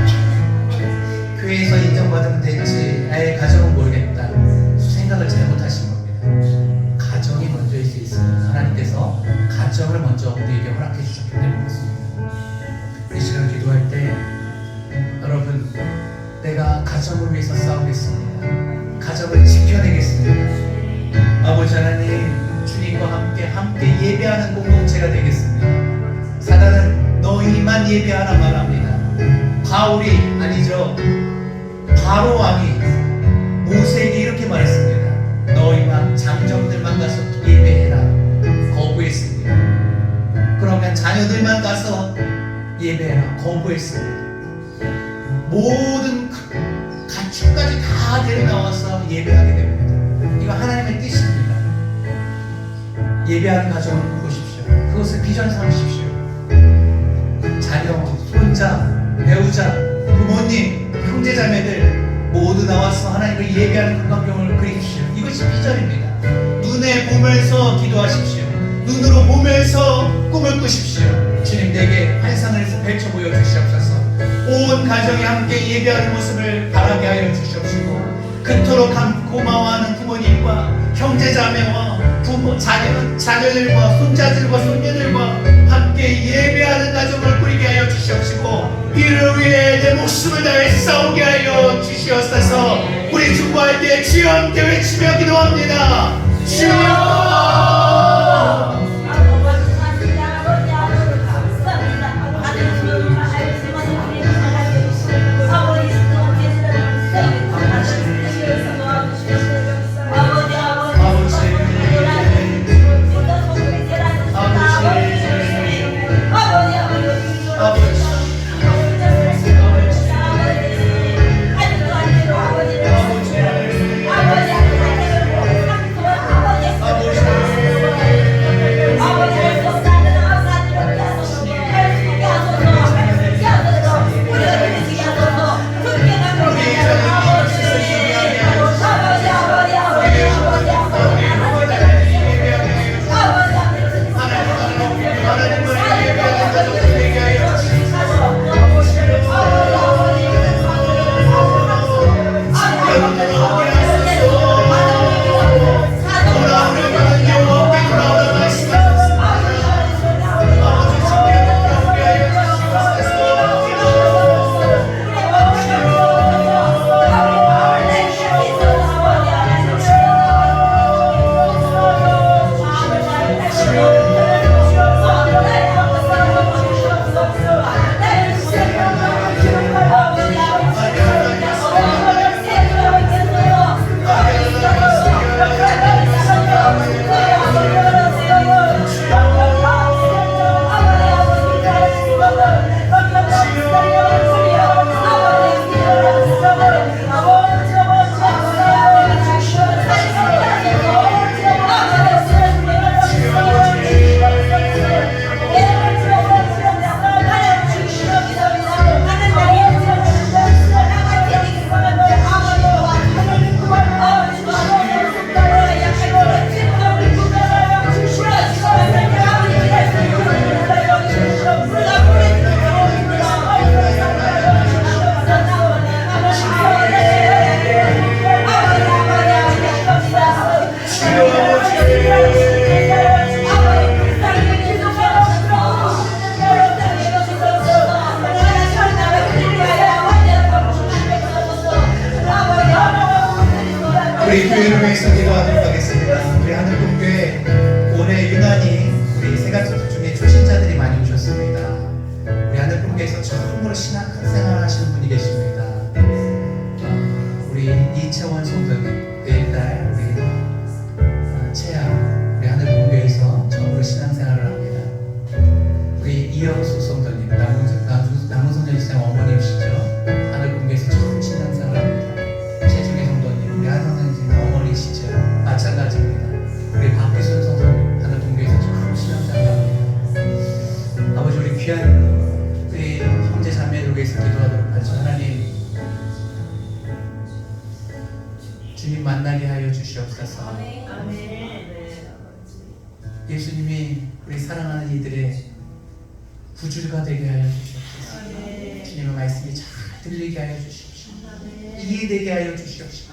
교회에서 인정받으면 됐지, 아예 가정은 모르겠다, 생각을 잘못하신 겁니다. 가정이 먼저일 수 있습니다. 하나님께서 가정을 먼저 우리에게 허락해 주셨기 때문에 그렇습니다. 이 시간 기도할 때 여러분, 내가 가정을 위해서 싸우겠습니다. 가정을 지켜내겠습니다. 아버지 하나님, 주님과 함께 예배하는 공동체가 되겠습니다. 사단은 너희만 예배하라 말합니다. 바울이 아니죠, 바로 왕이 모세에게 이렇게 말했습니다. 너희만 장정들만 가서 예배해라. 거부했습니다. 그러면 자녀들만 가서 예배해라. 거부했습니다. 모든 가축까지 다 데려나와서 예배하게 됩니다. 이거 하나님의 뜻입니다. 예배하는 가정을 보십시오. 그것을 비전 삼으십시오. 자녀, 손자, 배우자, 부모님, 형제자매들 모두 나와서 하나님을 예배하는 그 광경을 그리십시오. 이것이 비전입니다. 눈에 보면서 기도하십시오. 눈으로 보면서 꿈을 꾸십시오. 주님, 내게 환상을 펼쳐 보여주시옵소서. 온 가정이 함께 예배하는 모습을 바라게 하여 주시옵시고, 그토록 고마워하는 부모님과 형제자매와 자녀들과 손자들과 손녀들과 함께 예배하는 가정을 꾸리게 하여 주시옵시고, 이를 위해 내 목숨을 다해 싸우게 하여 주시옵소서. 우리 중보할 때 주여 함께 외치며 기도합니다. 주여! 우리 교회를 위해서 기도하도록 하겠습니다. 우리 하늘국교회 올해 유난히 우리 세가족 중에 초신자들이 많이 오셨습니다. 우리 하늘국교회에서 처음으로 신학생활 하시는 분이 계십니다. 우리 이채원 성도님, 내 딸 우리 채아, 우리 하늘국교회에서 처음으로 신앙생활을 합니다. 우리 이영숙 성도님, 남은 성전시장 어머님이시죠. 하늘국교회에서 처음 신앙생활을 합니다. 최중희 성도님, 우리 한성전시장 어머니시죠. 마찬가지입니다. 우리 박기순 성도님, 하늘국교회에서 처음 신앙생활을 합니다. 아버지, 우리 귀한 우리 형제 자매를 위해서 기도하도록 하죠. 하나님, 주님 만나게 하여 주시옵소서. 예수님이 우리 사랑하는 이들의 구주가 되게 하여 주시옵소서. 주님의 말씀이 잘 들리게 하여 주시옵소서. 이해되게 하여 주시옵소서.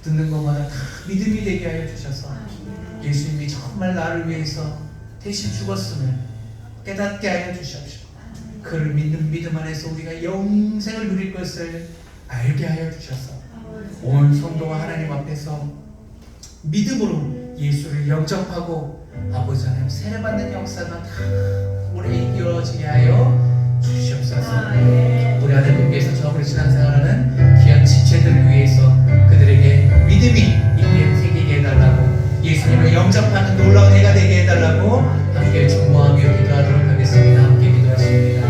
듣는 것마다 다 믿음이 되게 하여 주셔서 예수님이 정말 나를 위해서 대신 죽었음을 깨닫게 하여 주시옵소서. 그를 믿는 믿음 안에서 우리가 영생을 누릴 것을 알게 하여 주셔서 온 성도가 하나님 앞에서 믿음으로 예수를 영접하고 아버지 하나님 세례받는 역사가 다 오래 이루어지게 하여 주시옵소서. 우리 아들분께서 저으로 신앙생활하는 귀한 지체들을 위해서 그들에게 믿음이 있게 생기게 해달라고, 예수님을 영접하는 놀라운 해가 되게 해달라고 함께 중보하며 기도하도록 하겠습니다. 함께 기도하십니다.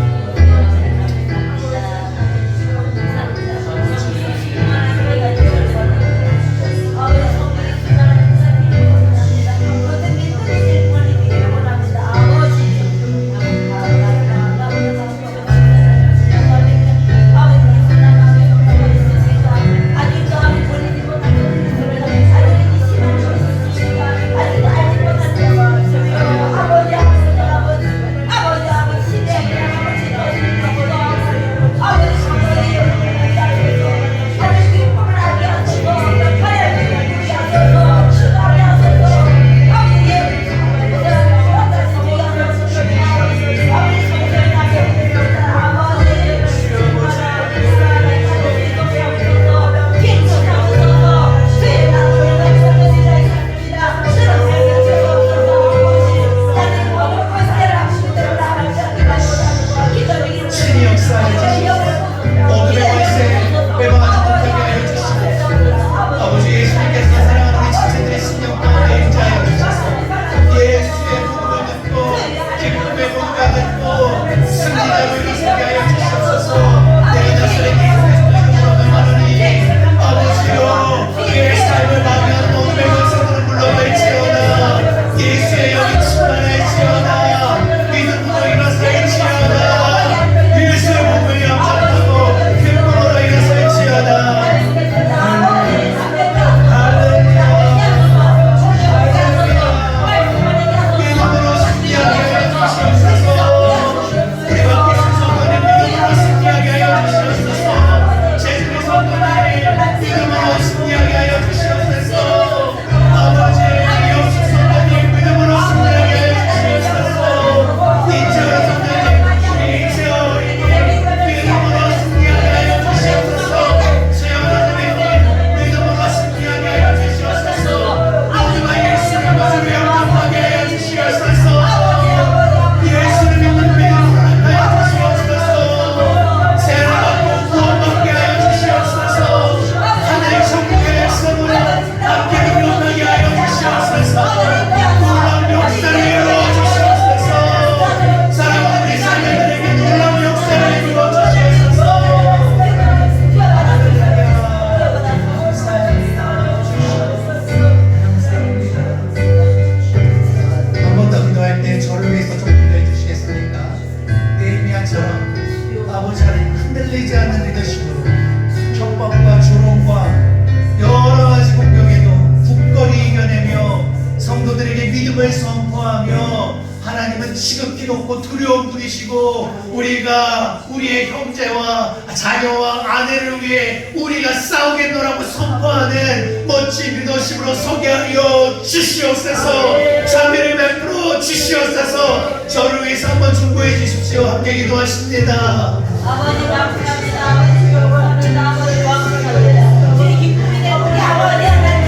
지극히 높고 두려운 분이시고, 우리가 우리의 형제와 자녀와 아내를 위해 우리가 싸우겠노라고 선포하는 멋진 리더십으로 서게 하여 주시옵소서. 자비를 베풀어 주시옵소서. 저를 위해서 한번 중보해 주십시오. 함께 기도하십니다. 아버지 감사합니다. 아버지 기도합니다. 아버지 감사합니다. 우리 기쁨이 된 우리 아버지 하나님,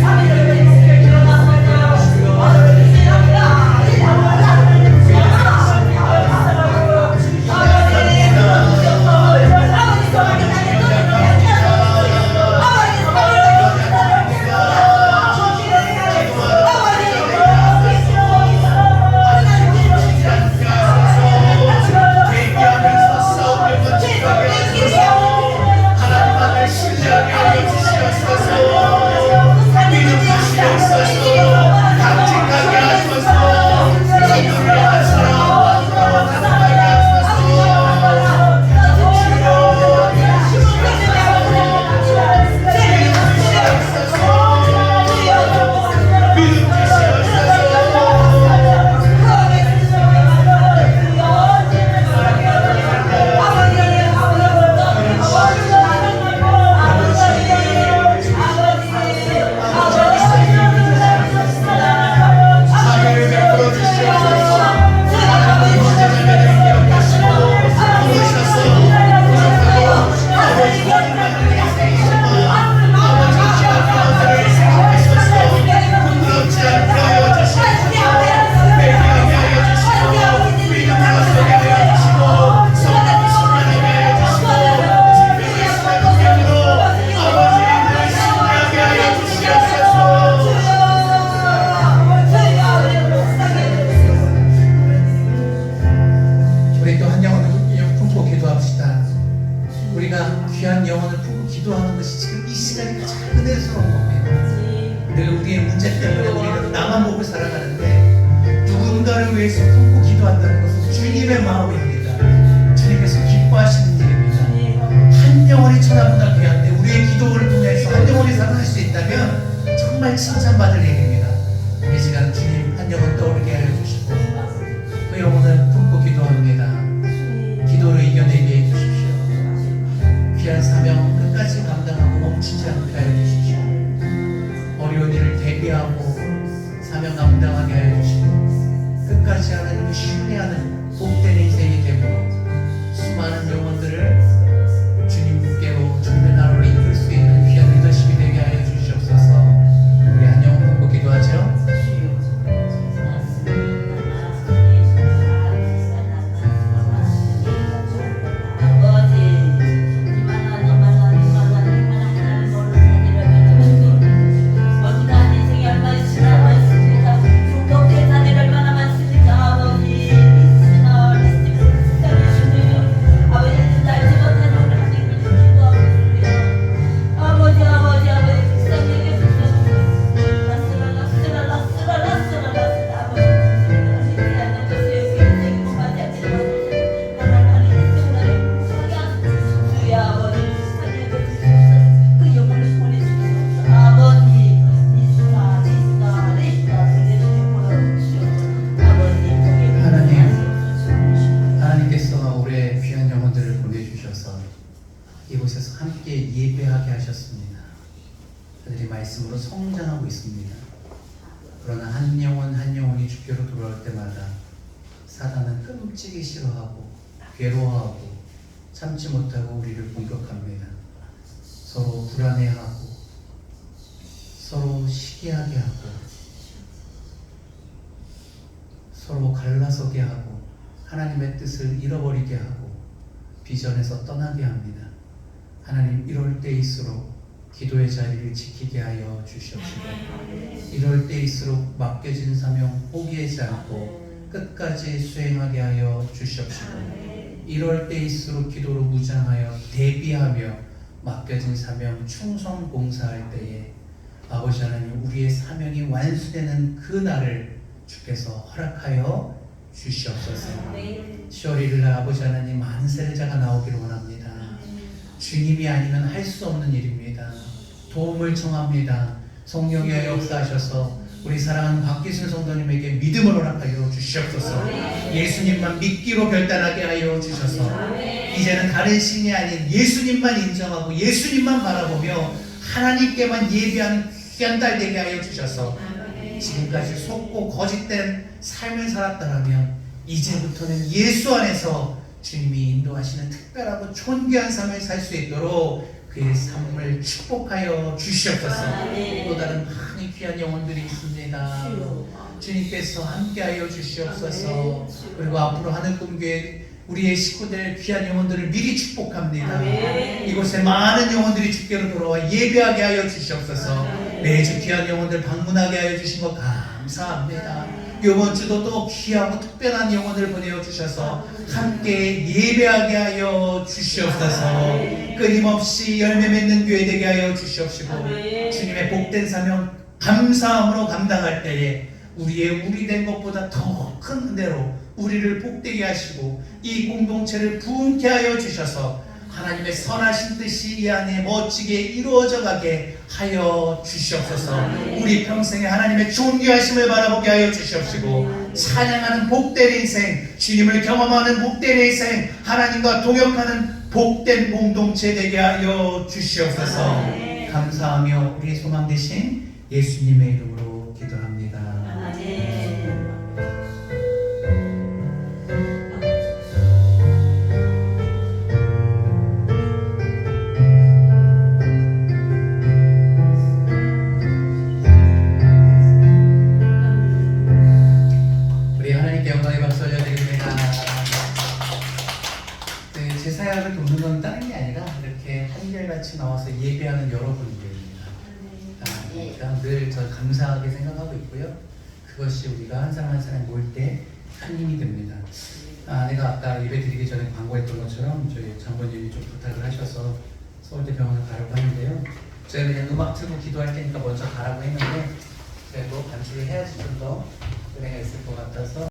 아버지를 위해 기도하옵소서. 아버지 대기하면서 싸우면 지금 이 시간이 가장 은혜스러운 겁니다. 늘 우리의 문제 때문에 우리는 나만 보고 살아가는데 누군가를 위해서 품고 기도한다는 것은 주님의 마음입니다. 주님께서 기뻐하시는 일입니다. 한 영혼이 천하보다 귀한데 우리의 기도를 통해서 한 영혼이 살아날 수 있다면 정말 칭찬받을 일입니다. 이 시간 주님 한 영혼 떠오르게 하여 주시고 그 영혼을 품고 기도합니다. 기도를 이겨내게 해주십시오. 귀한 사명 끝까지 감당하고 멈추지 않게 하여 주십시오. 어려운 일을 대비하고 사명 감당하게 하여 주시고 끝까지 하나님을 신뢰하는 복된 인생이 되고 수많은 영혼들을 주님께로 주님의 나라로 이끌 수 있는 귀한 리더십이 되게 하여 주시옵소서. 우리 한 영혼 품고 기도하죠. 이곳에서 함께 예배하게 하셨습니다. 그들이 말씀으로 성장하고 있습니다. 그러나 한 영혼 한 영혼이 주께로 돌아올 때마다 사단은 끔찍이 싫어하고 괴로워하고 참지 못하고 우리를 공격합니다. 서로 불안해하고 서로 시기하게 하고 서로 갈라서게 하고 하나님의 뜻을 잃어버리게 하고 비전에서 떠나게 합니다. 하나님, 이럴 때일수록 기도의 자리를 지키게 하여 주시옵시고 이럴 때일수록 맡겨진 사명 포기하지 않고 끝까지 수행하게 하여 주시옵시고 이럴 때일수록 기도로 무장하여 대비하며 맡겨진 사명 충성 봉사할 때에 아버지 하나님, 우리의 사명이 완수되는 그 날을 주께서 허락하여 주시옵소서. 10월 1일 날 아버지 하나님, 많은 세례자가 나오기를 원합니다. 주님이 아니면 할 수 없는 일입니다. 도움을 청합니다. 성령의 역사하셔서 우리 사랑하는 박기순 성도님에게 믿음을 허락하여 주시옵소서. 예수님만 믿기로 결단하게 하여 주셔서 이제는 다른 신이 아닌 예수님만 인정하고 예수님만 바라보며 하나님께만 예배하는 귀한 딸 되게 하여 주셔서 지금까지 속고 거짓된 삶을 살았다면 이제부터는 예수 안에서 주님이 인도하시는 특별하고 존귀한 삶을 살 수 있도록 그의 삶을 축복하여 주시옵소서. 또 다른 많은 귀한 영혼들이 있습니다. 주님께서 함께하여 주시옵소서. 그리고 앞으로 하늘꿈교회 우리의 식구들 귀한 영혼들을 미리 축복합니다. 이곳에 많은 영혼들이 주께로 돌아와 예배하게 하여 주시옵소서. 매주 귀한 영혼들 방문하게 하여 주신 것 감사합니다. 이번 주도 또 귀하고 특별한 영혼을 보내어 주셔서 함께 예배하게 하여 주시옵소서. 끊임없이 열매 맺는 교회 되게 하여 주시옵시고 주님의 복된 사명 감사함으로 감당할 때에 우리 된 것보다 더 큰 은혜로 우리를 복되게 하시고 이 공동체를 부흥케 하여 주셔서 하나님의 선하신 뜻이 이 안에 멋지게 이루어져 가게 하여 주시옵소서. 우리 평생에 하나님의 존귀하심을 바라보게 하여 주시옵시고 찬양하는 복된 인생, 주님을 경험하는 복된 인생, 하나님과 동역하는 복된 공동체 되게 하여 주시옵소서. 감사하며 우리의 소망 되신 예수님의 이름으로 기도합니다. 제사약을 돕는 건 다른 게 아니라 이렇게 한결같이 나와서 예배하는 여러분들입니다. 그러니까 늘 저 감사하게 생각하고 있고요. 그것이 우리가 한 사람 한 사람 모일 때 큰 힘이 됩니다. 내가 아까 예배 드리기 전에 광고했던 것처럼 저희 장모님이 좀 부탁을 하셔서 서울대 병원을 가려고 하는데요. 저희는 그냥 음악 틀고 기도할 테니까 먼저 가라고 했는데 그래도 반주를 해야지 좀 더